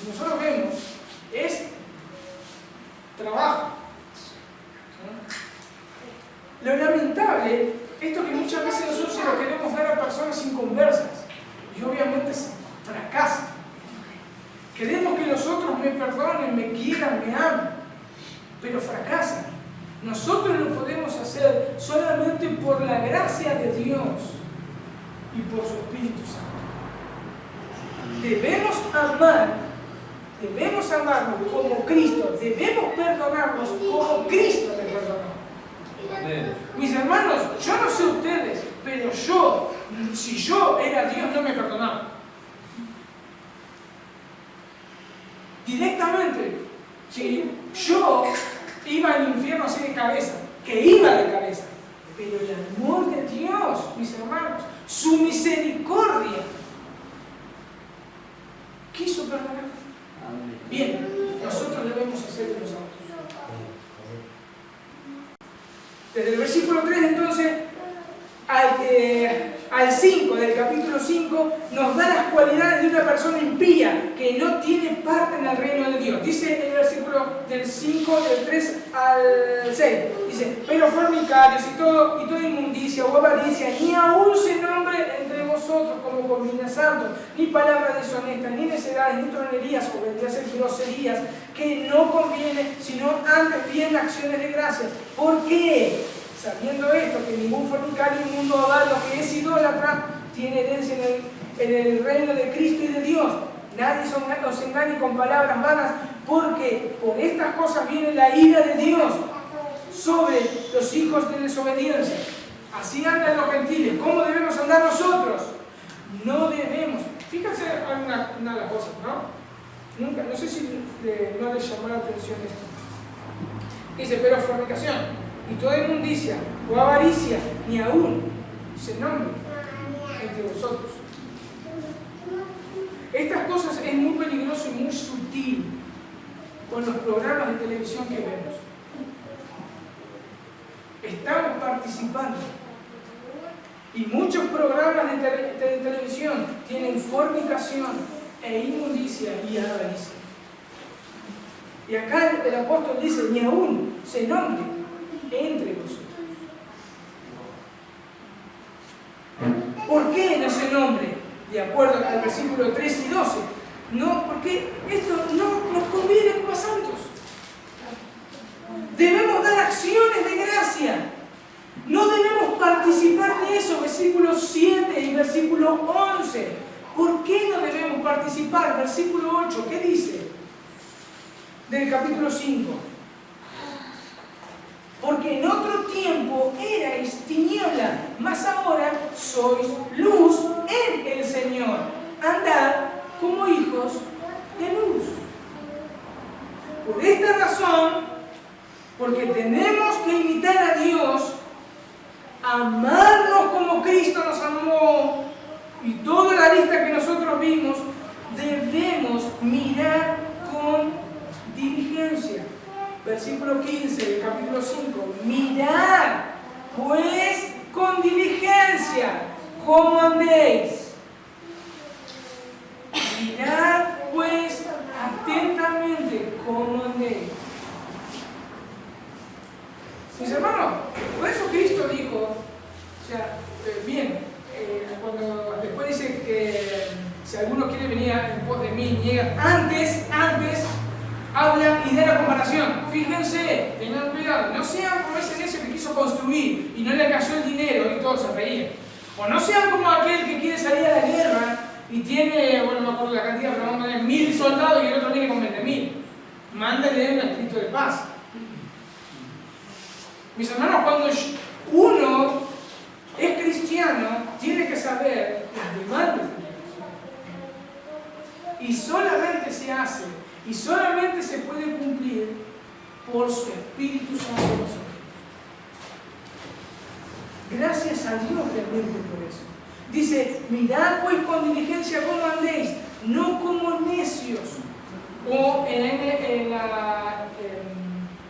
nosotros vemos, es trabajo. Lo lamentable, esto que muchas veces nosotros se lo queremos dar a personas inconversas, y obviamente fracasa. Queremos que los otros me perdonen, me quieran, me amen, pero fracasan. Nosotros lo podemos hacer solamente por la gracia de Dios y por su Espíritu Santo. Debemos amarnos como Cristo, debemos perdonarnos como Cristo le perdonó. Mis hermanos, yo no sé ustedes, pero si yo era Dios, no me perdonaba. Directamente, si yo iba al infierno así de cabeza, que iba de cabeza, pero el amor de Dios, mis hermanos, su misericordia, quiso perdonar. Bien, nosotros debemos hacer de nosotros. Desde el versículo 3 entonces al 5 del capítulo 5 nos da las cualidades de una persona impía que no tiene parte en el reino de Dios. Dice el versículo del 5, del 3 al 6, dice, pero fornicarios y toda inmundicia o avaricia, ni aún se nombre entre vosotros como conviene a santos, ni palabras deshonestas, ni necedades, ni tronerías, o vendría a ser groserías, que no conviene, sino antes bien acciones de gracias. ¿Por qué? Sabiendo esto, que ningún fornicario, inmundo, avaro, que es idólatra, tiene herencia en el reino de Cristo y de Dios. Nadie os engañe con palabras vanas, porque por estas cosas viene la ira de Dios sobre los hijos de desobediencia. Así andan los gentiles. ¿Cómo debemos andar nosotros? No debemos. Fíjense una de las cosas, ¿no? No sé si no les llamó la atención esto. Dice, pero fornicación y toda inmundicia o avaricia, ni aún se nombre entre vosotros. Estas cosas es muy peligroso y muy sutil con los programas de televisión que vemos. Estamos participando. Y muchos programas de televisión tienen fornicación e inmundicia y avaricia. Y acá el apóstol dice, ni aún se nombre entre vosotros. ¿Por qué no se nombre? De acuerdo al versículo 3 y 12. No, porque esto no nos conviene como santos. Debemos dar acciones de gracia. No debemos participar de eso, versículo 7 y versículo 11. ¿Por qué no debemos participar? Versículo 8, ¿qué dice? Del capítulo 5. Porque en otro tiempo erais tiniebla, mas ahora sois luz en el Señor. Andad como hijos de luz. Por esta razón, porque tenemos que imitar a Dios, amarnos como Cristo nos amó, y toda la lista que nosotros vimos, debemos mirar con diligencia. Versículo 15 del capítulo 5. Mirad, pues, con diligencia, cómo andéis. Mirad, pues, atentamente, cómo andéis. Mis hermanos, por eso Cristo dijo, o sea, cuando después dice que si alguno quiere venir en pos de mí, niega, antes, habla y da la comparación. Fíjense, tengan cuidado, no sean como ese necio que quiso construir y no le cayó el dinero y todos se reían. O no sean como aquel que quiere salir a la guerra y tiene, bueno, no me acuerdo la cantidad, pero vamos a tener 1000 soldados y el otro viene con 20.000. Mándale un escrito de paz. Mis hermanos, cuando uno es cristiano, tiene que saber las demandas de Dios. Y solamente se hace, y solamente se puede cumplir por su Espíritu Santo en nosotros. Gracias a Dios realmente por eso. Dice, mirad pues con diligencia cómo andéis, no como necios. O en la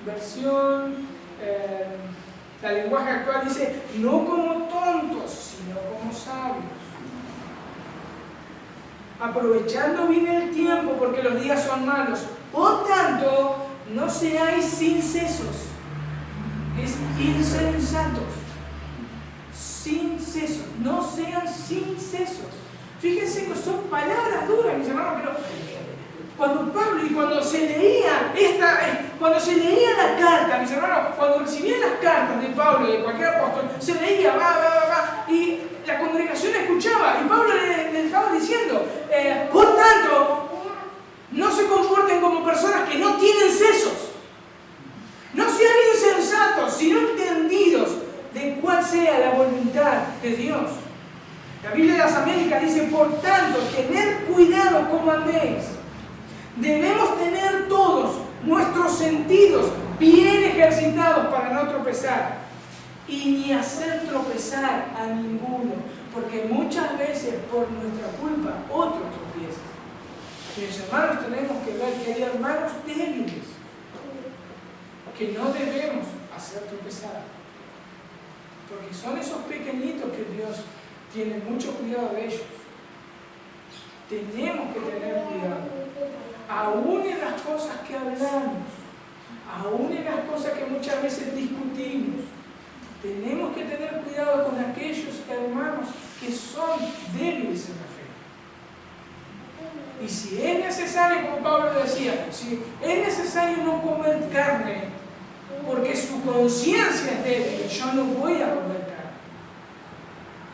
versión... la lenguaje actual dice, no como tontos, sino como sabios. Aprovechando bien el tiempo, porque los días son malos. Por tanto, no seáis incesos. Es insensatos. Sincesos. No sean sincesos. Fíjense que son palabras duras, mis hermanos, pero cuando Pablo y cuando se leía la carta, mis hermanos, cuando recibían las cartas de Pablo y de cualquier apóstol, se leía, y la congregación escuchaba, y Pablo le estaba diciendo, por tanto, no se comporten como personas que no tienen sesos, no sean insensatos, sino entendidos de cuál sea la voluntad de Dios. La Biblia de las Américas dice, por tanto, tened cuidado como andéis. Debemos tener todos nuestros sentidos bien ejercitados para no tropezar y ni hacer tropezar a ninguno, porque muchas veces por nuestra culpa otros tropiezan. Mis hermanos, tenemos que ver que hay hermanos débiles que no debemos hacer tropezar, porque son esos pequeñitos que Dios tiene mucho cuidado de ellos. Tenemos que tener cuidado. Aún en las cosas que hablamos, aún en las cosas que muchas veces discutimos, tenemos que tener cuidado con aquellos hermanos que son débiles en la fe. Y si es necesario, como Pablo decía, si es necesario no comer carne, porque su conciencia es débil, yo no voy a comer carne.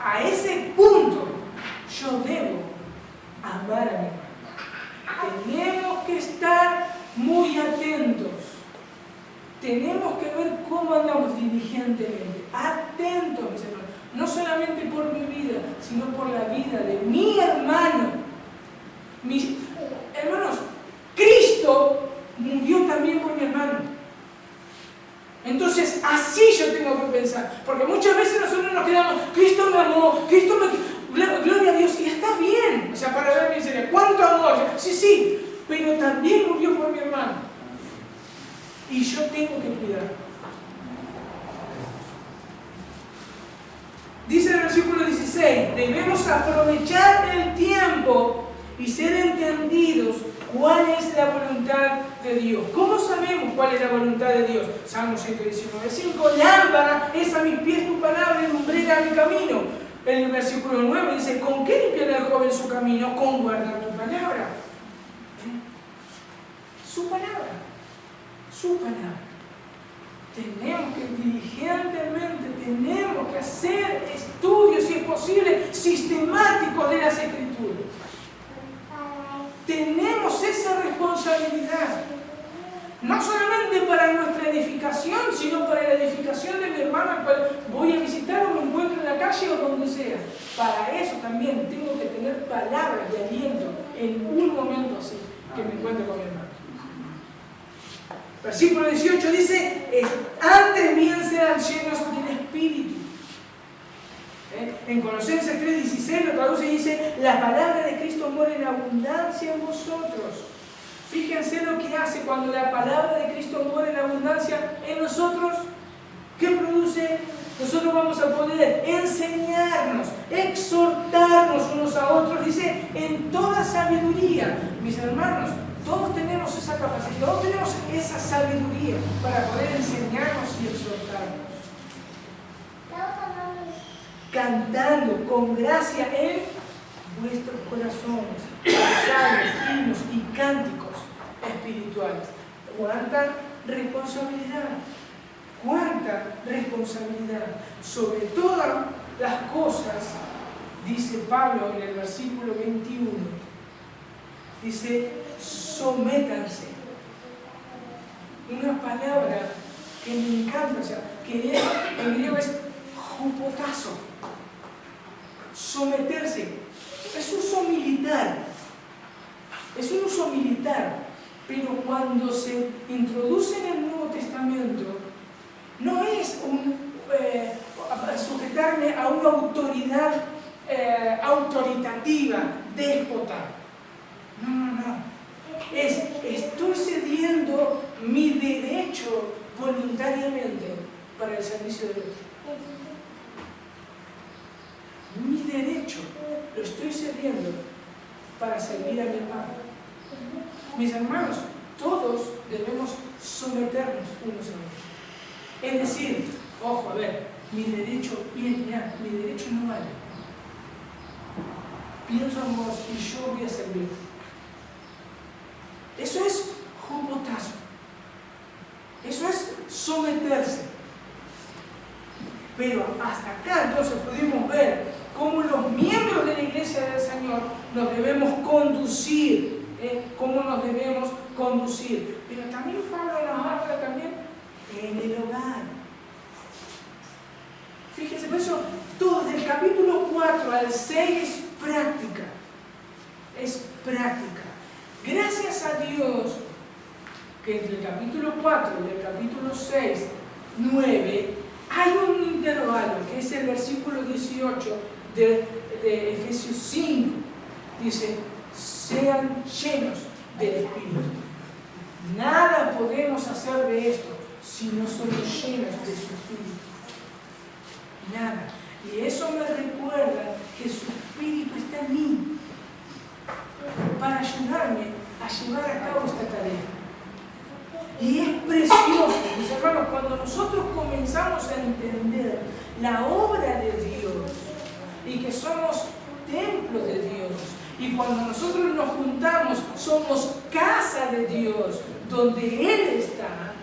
A ese punto yo debo amar a mi hermano. Tenemos que estar muy atentos. Tenemos que ver cómo andamos diligentemente. Atentos, mis hermanos. No solamente por mi vida, sino por la vida de mi hermano. Mis hermanos, Cristo murió también por mi hermano. pero también murió por mi hermano. Y yo tengo que cuidar. Dice en el versículo 16, debemos aprovechar el tiempo y ser entendidos cuál es la voluntad de Dios. ¿Cómo sabemos cuál es la voluntad de Dios? Salmo 119:5, lámpara es a mis pies tu palabra y lumbrera mi camino. En el versículo 9 dice, ¿con qué limpiará el joven su camino? Con guardar tu palabra. Su palabra. Su palabra. Tenemos que diligentemente, tenemos que hacer estudios, si es posible, sistemáticos de las Escrituras. Tenemos esa responsabilidad. No solamente para nuestra edificación, sino para la edificación de mi hermano al cual voy a visitar o me encuentro en la calle o donde sea. Para eso también tengo que tener palabras de aliento en un momento así, que me encuentre con mi hermano. Versículo 18 dice, antes bien sean llenos del Espíritu. En Colosenses 3:16 lo traduce y dice, la palabra de Cristo mora en abundancia en vosotros. Fíjense lo que hace cuando la palabra de Cristo mora en abundancia en nosotros. ¿Qué produce? Nosotros vamos a poder enseñarnos, exhortarnos unos a otros, dice, en toda sabiduría. Mis hermanos, todos tenemos esa capacidad, todos tenemos esa sabiduría para poder enseñarnos y exhortarnos. Cantando con gracia en vuestros corazones, salmos, himnos y cánticos espirituales. ¿Cuánta responsabilidad? ¿Cuánta responsabilidad? Sobre todas las cosas, dice Pablo en el versículo 21, dice, sométanse. Una palabra que me encanta, o sea, que en griego es hupotazo. Someterse. Es uso militar. Es un uso militar. Pero cuando se introduce en el Nuevo Testamento, no es sujetarme a una autoridad autoritativa, déspota. No. Estoy cediendo mi derecho voluntariamente para el servicio del otro. Mi derecho lo estoy cediendo para servir a mi hermano. Mis hermanos, todos debemos someternos unos a otros. Es decir, ojo, a ver, mi derecho no vale. Pienso en vos y yo voy a servir. Eso es hupotazo. Eso es someterse. Pero hasta acá entonces pudimos ver cómo los miembros de la Iglesia del Señor nos debemos conducir. Cómo nos debemos conducir. Pero también Pablo nos habla también en el hogar. Fíjense, por eso todo del capítulo 4 al 6 es práctica. Es práctica. Gracias a Dios que entre el capítulo 4 y el capítulo 6, 9, hay un intervalo que es el versículo 18 de Efesios 5. Dice, sean llenos del Espíritu. Nada podemos hacer de esto si no somos llenos de su Espíritu. Nada. Y eso me recuerda que su Espíritu está en mí para ayudarme a llevar a cabo esta tarea. Y es precioso, mis hermanos, cuando nosotros comenzamos a entender la obra de Dios y que somos templo de Dios, y cuando nosotros nos juntamos somos casa de Dios, donde Él está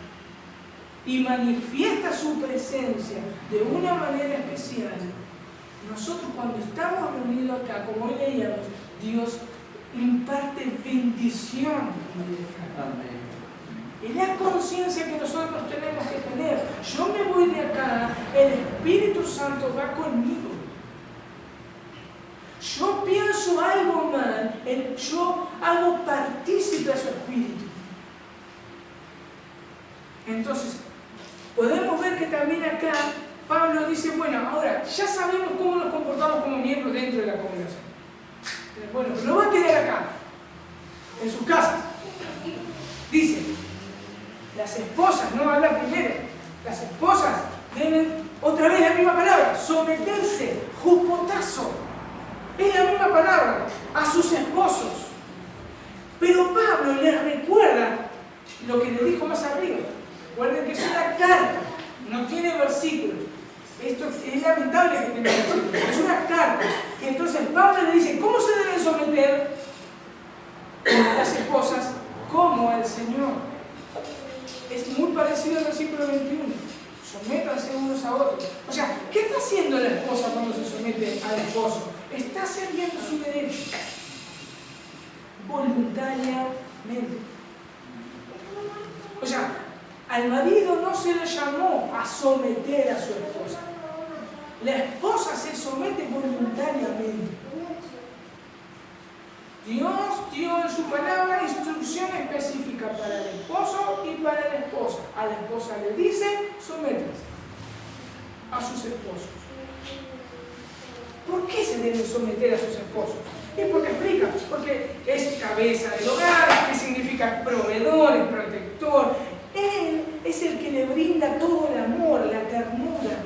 y manifiesta su presencia de una manera especial. Nosotros cuando estamos reunidos acá, como hoy leíamos, Dios imparte bendición. Amén. Es la conciencia que nosotros tenemos que tener. Yo me voy de acá, el Espíritu Santo va conmigo. Yo pienso algo mal, yo hago partícipe a su Espíritu. Entonces, podemos ver que también acá Pablo dice, bueno, ahora ya sabemos cómo nos comportamos como miembros dentro de la congregación. Bueno, no va a quedar acá, en sus casas. Dice, las esposas, no habla primero, las esposas deben, otra vez la misma palabra, someterse, jupotazo, es la misma palabra, a sus esposos. Pero Pablo les recuerda lo que le dijo más arriba. Recuerden que es una carta, no tiene versículos. Esto es lamentable que tenga versículos, es una carta. Y entonces Pablo le dice, ¿cómo se deben someter las esposas? Como al Señor. Es muy parecido al versículo 21. Sométanse unos a otros. O sea, ¿qué está haciendo la esposa cuando se somete al esposo? Está cediendo su derecho voluntariamente. O sea, al marido no se le llamó a someter a su esposa. La esposa se somete voluntariamente. Dios dio en su palabra instrucción específica para el esposo y para la esposa. A la esposa le dice, sométase a sus esposos. ¿Por qué se deben someter a sus esposos? Es porque explica, porque es cabeza del hogar, que significa proveedor, es protector. Él es el que le brinda todo el amor, la ternura.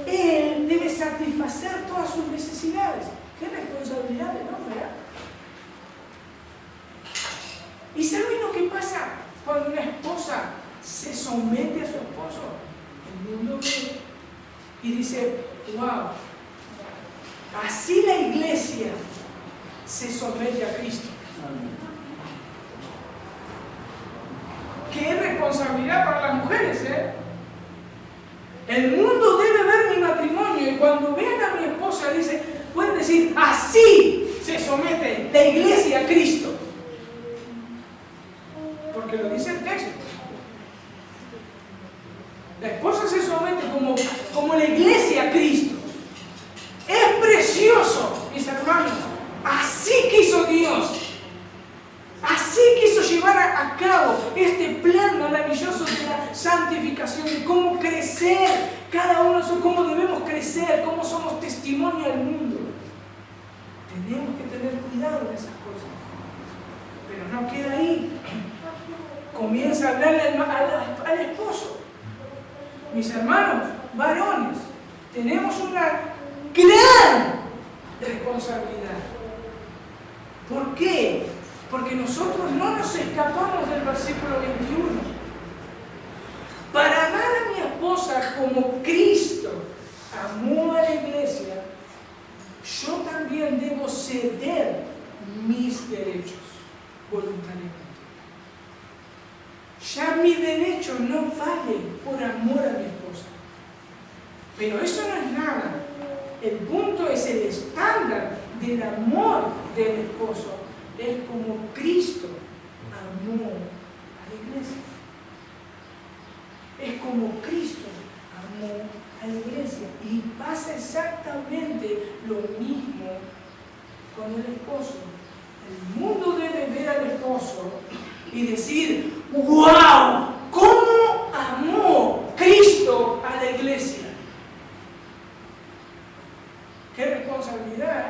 Él debe satisfacer todas sus necesidades. ¿Qué responsabilidad del hombre? ¿Y saben lo que pasa cuando una esposa se somete a su esposo? El mundo ve y dice, wow, así la iglesia se somete a Cristo. ¡Qué responsabilidad para las mujeres! El mundo debe ver mi matrimonio y cuando vean a mi esposa pueden decir, así se somete la iglesia a Cristo. Porque lo dice el texto. La esposa se somete como la iglesia a Cristo. Es precioso, mis hermanos. Así quiso Dios. Así quiso llevar a cabo este plan maravilloso de la santificación, de cómo crecer, cada uno, cómo debemos crecer, cómo somos testimonio al mundo. Tenemos que tener cuidado en esas cosas. Pero no queda ahí. Comienza a hablarle al esposo. Mis hermanos, varones, tenemos una gran responsabilidad. ¿Por qué? Porque nosotros no nos escapamos del versículo 21. Para amar a mi esposa como Cristo amó a la iglesia, yo también debo ceder mis derechos voluntariamente. Ya mi derecho no vale por amor a mi esposa. Pero eso no es nada. El punto es el estándar del amor del esposo. Es como Cristo amó a la iglesia. Es como Cristo amó a la iglesia. Y pasa exactamente lo mismo con el esposo. El mundo debe ver al esposo y decir, ¡wow! ¿Cómo amó Cristo a la iglesia? ¡Qué responsabilidad!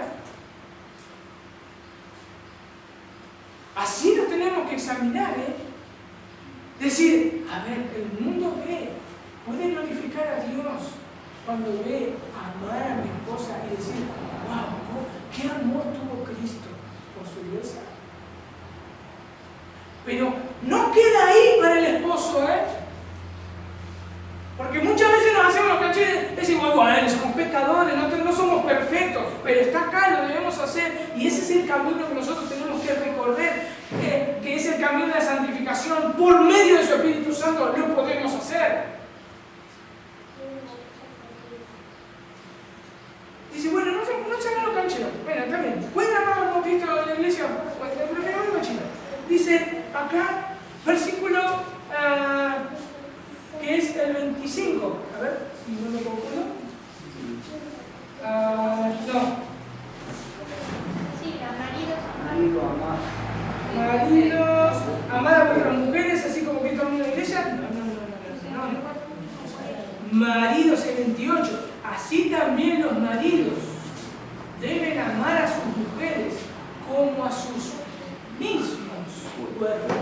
Así lo tenemos que examinar, Decir, a ver, el mundo puede glorificar a Dios cuando ve amar a mi esposa y decir, wow, qué amor tuvo Cristo por su iglesia. Pero no queda ahí para el esposo, Porque muchas veces nos hacemos los cachetes, decimos, bueno, somos pecadores, no somos perfectos, pero está acá, lo debemos hacer, y ese es el camino que nosotros tenemos que recorrer, que es el camino de la santificación. Por medio de su Espíritu Santo lo podemos hacer. Dice, bueno, no se hagan los cancheros. Bueno, también, ¿pueden amar como Cristo en la iglesia? Dice acá, versículo que es el 25. A ver, si no me confundo. No. Sí, Maridos, amad a vuestras mujeres, así como Cristo amó a la iglesia. No. Maridos, el 28. Así también los maridos deben amar a sus mujeres como a sus mismos cuerpos.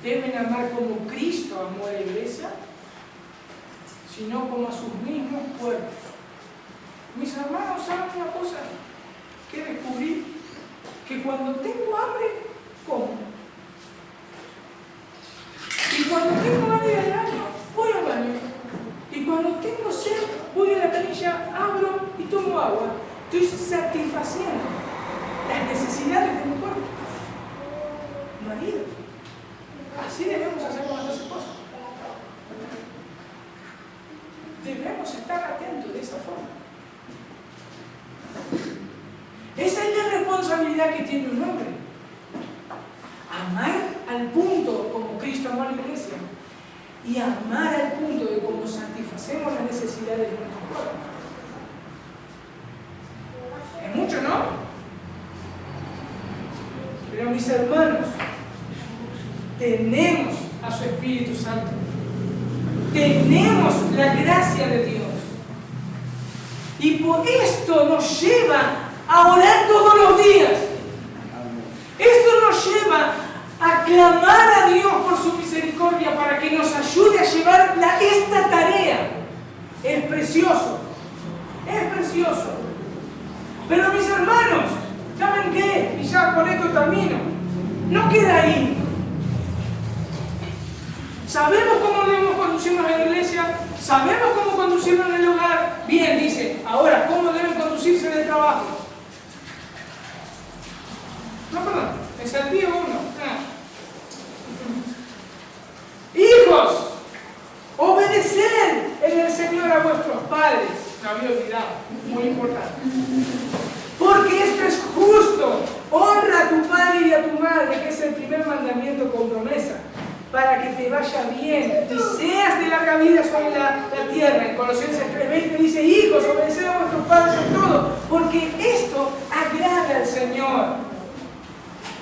deben amar como Cristo amó a la iglesia, sino como a sus mismos cuerpos. Mis hermanos, ¿saben una cosa que descubrí? Que cuando tengo hambre, como. Y cuando tengo ganas de ir al baño, voy al baño. Y cuando tengo sed, voy a la canilla, abro y tomo agua. Estoy satisfaciendo las necesidades de mi cuerpo. Maridos, así debemos hacer con nuestras esposas. Debemos estar atentos de esa forma. Esa es la responsabilidad que tiene un hombre. Amar al punto como Cristo amó a la iglesia y amar al punto de cómo satisfacemos las necesidades de nuestros cuerpos. Es mucho, ¿no? Pero mis hermanos, tenemos a su Espíritu Santo. Tenemos la gracia de Dios. Y por esto nos lleva a orar todos los días. Esto nos lleva a clamar a Dios por su misericordia para que nos ayude a llevar esta tarea. Es precioso. Es precioso. Pero mis hermanos, ¿saben qué? Y ya con esto termino. No queda ahí. Sabemos cómo debemos conducirnos en la iglesia, sabemos cómo conducirnos en el hogar. Bien, dice, ahora, ¿cómo deben conducirse en el trabajo? No, perdón, me salté uno. Hijos, obedeced en el Señor a vuestros padres. Me había olvidado, muy importante. Porque esto es justo. Honra a tu padre y a tu madre, que es el primer mandamiento con promesa, para que te vaya bien y seas de larga vida sobre la tierra. En Colosenses 3:20 dice, hijos, obedeced a vuestros padres en todo, porque esto agrada al Señor.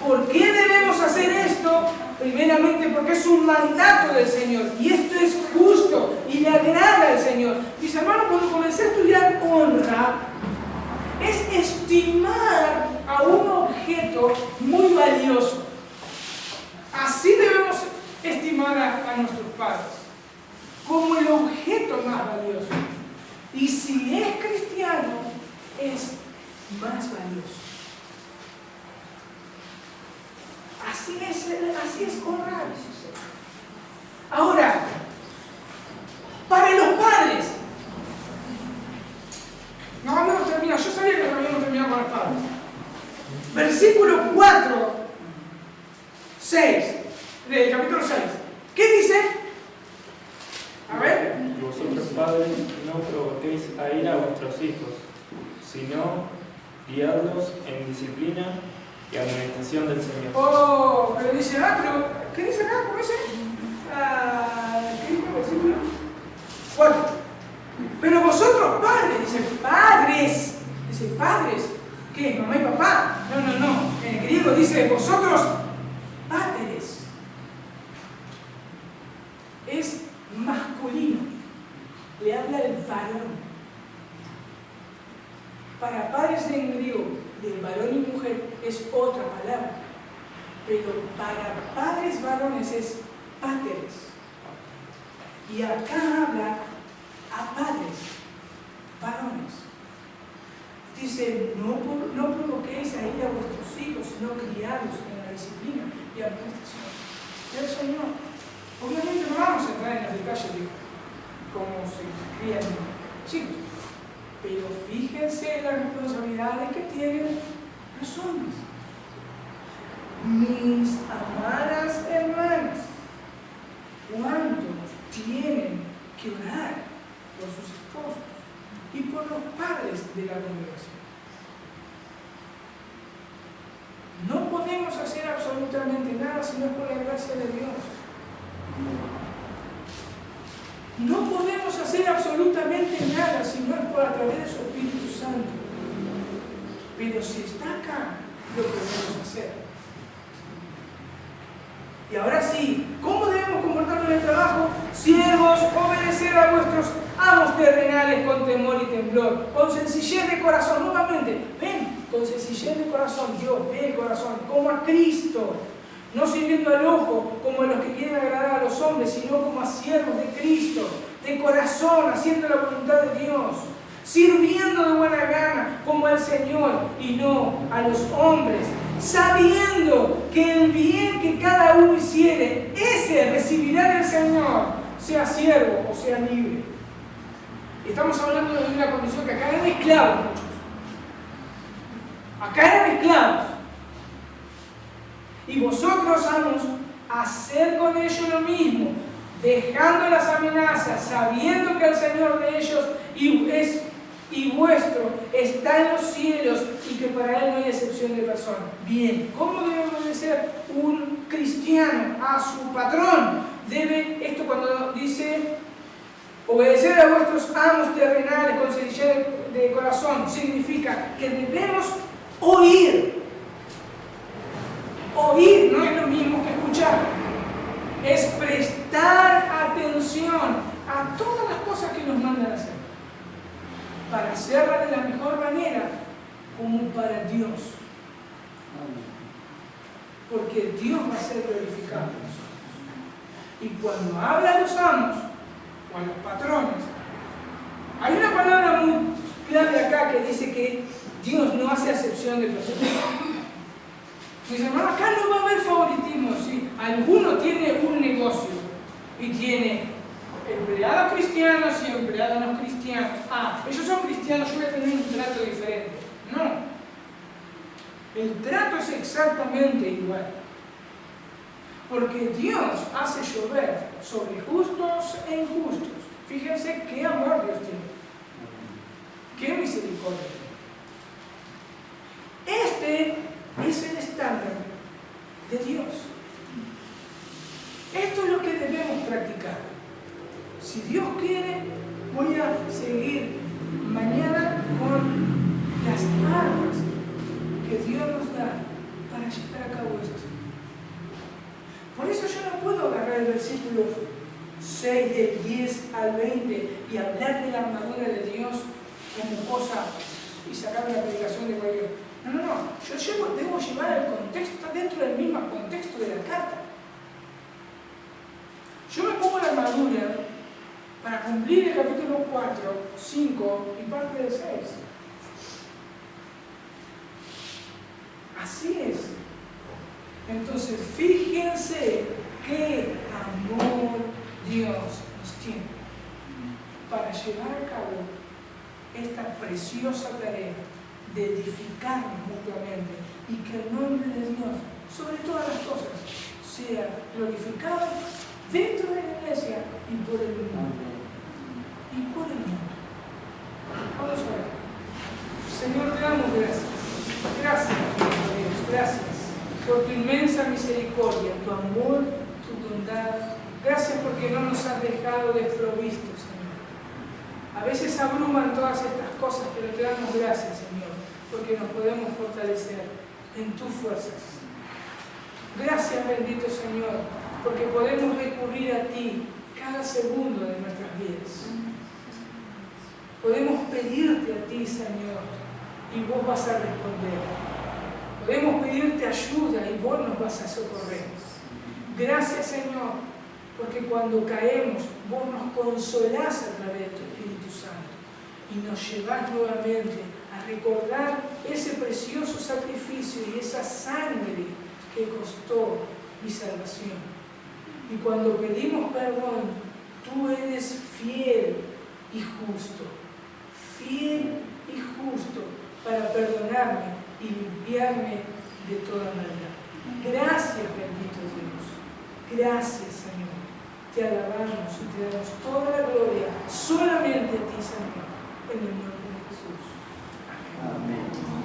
¿Por qué debemos hacer esto? Primeramente porque es un mandato del Señor, y esto es justo y le agrada al Señor. Mis hermanos, cuando comencé a estudiar honra, es estimar a un objeto muy valioso. Así debemos estimar a nuestros padres, como el objeto más valioso. Y si es cristiano, es más valioso. Así es honrar. Ahora, para los padres, no habíamos terminado. Yo sabía que no habíamos terminado con los padres. Versículo 4, 6, del capítulo 6. ¿Qué dice? A ver. Vosotros, padres, no provoquéis a ira a vuestros hijos, sino guiadlos en disciplina y amonestación del Señor. Oh, pero dice, pero ¿qué dice acá? ¿Cómo dice? ¿Qué dice el versículo? 4. Pero vosotros, padres, dice padres. Dice padres. ¿Qué? ¿Mamá y papá? No. En el griego dice vosotros, padres. Es masculino. Le habla el varón. Para padres en griego, del varón y mujer, es otra palabra. Pero para padres varones es pateres. Y acá habla a padres varones. Dice, no provoquéis a ira a vuestros hijos, sino criados en la disciplina y administración del Señor. Obviamente no vamos a entrar en los detalles de cómo se crían chicos, pero fíjense en las responsabilidades que tienen los hombres. Mis amadas hermanas, ¿cuánto tienen que orar por sus esposos y por los padres de la congregación? No podemos hacer absolutamente nada si no es por la gracia de Dios. No podemos hacer absolutamente nada si no es por a través de su Espíritu Santo. Pero si está acá, lo podemos hacer. Y ahora sí, ¿cómo debemos comportarnos en el trabajo? Siervos, obedecer a vuestros amos terrenales con temor y temblor, con sencillez de corazón. Nuevamente, ven, con sencillez de corazón, Dios ve el corazón, como a Cristo, no sirviendo al ojo como a los que quieren agradar a los hombres, sino como a siervos de Cristo, de corazón, haciendo la voluntad de Dios, sirviendo de buena gana como al Señor y no a los hombres, sabiendo que el bien que cada uno hiciere, ese recibirá del Señor, sea siervo o sea libre. Estamos hablando de una condición que acá eran esclavos muchos. Acá eran esclavos. Y vosotros, amos, hacer con ellos lo mismo, dejando las amenazas, sabiendo que el Señor de ellos y vuestro está en los cielos y que para Él no hay excepción de persona. Bien, ¿cómo debe obedecer un cristiano a su patrón? Debe, esto cuando dice obedecer a vuestros amos terrenales con sencillez de corazón, significa que debemos oír. Oír no es lo mismo que escuchar. Es prestar atención a todas las cosas que nos mandan a hacer, para hacerlas de la mejor manera, como para Dios. Porque Dios va a ser glorificado en nosotros. Y cuando habla a los amos o a los patrones, hay una palabra muy clave acá que dice que Dios no hace acepción de personas. Dice, hermano, acá no va a haber favoritismo, ¿sí? Alguno tiene un negocio y tiene empleados cristianos y empleados no cristianos. Ah, ellos son cristianos, yo voy a tener un trato diferente. No. El trato es exactamente igual. Porque Dios hace llover sobre justos e injustos. Fíjense qué amor Dios tiene. Qué misericordia. Este es el estándar de Dios. Esto es lo que debemos practicar. Si Dios quiere, voy a seguir mañana con las armas que Dios nos da para llevar a cabo esto. Por eso yo no puedo agarrar el versículo 6 del 10 al 20 y hablar de la armadura de Dios como cosa y sacar la predicación de cualquier. No. Yo debo llevar el contexto, está dentro del mismo contexto de la carta. Yo me pongo la armadura para cumplir el capítulo 4, 5 y parte del 6. Así es. Entonces, fíjense qué amor Dios nos tiene para llevar a cabo esta preciosa tarea de edificarnos mutuamente y que el nombre de Dios, sobre todas las cosas, sea glorificado dentro de la iglesia y por el mundo. Y por el mundo. Vamos a ver. Señor, te damos gracias. Gracias, Dios, gracias por tu inmensa misericordia, tu amor, tu bondad. Gracias porque no nos has dejado desprovistos, Señor. A veces abruman todas estas cosas, pero te damos gracias, Señor, porque nos podemos fortalecer en tus fuerzas. Gracias, bendito Señor, porque podemos recurrir a ti cada segundo de nuestras vidas. Podemos pedirte a ti, Señor, y vos vas a responder. Podemos pedirte ayuda y vos nos vas a socorrer. Gracias, Señor, porque cuando caemos, vos nos consolás a través de tu Espíritu Santo y nos llevás nuevamente a recordar ese precioso sacrificio y esa sangre que costó mi salvación. Y cuando pedimos perdón, tú eres fiel y justo. Fiel y justo para perdonarme y limpiarme de toda maldad. Gracias, bendito Dios. Gracias, Señor. Te alabamos y te damos toda la gloria solamente a ti, Señor, en el nombre de Jesús. Amén.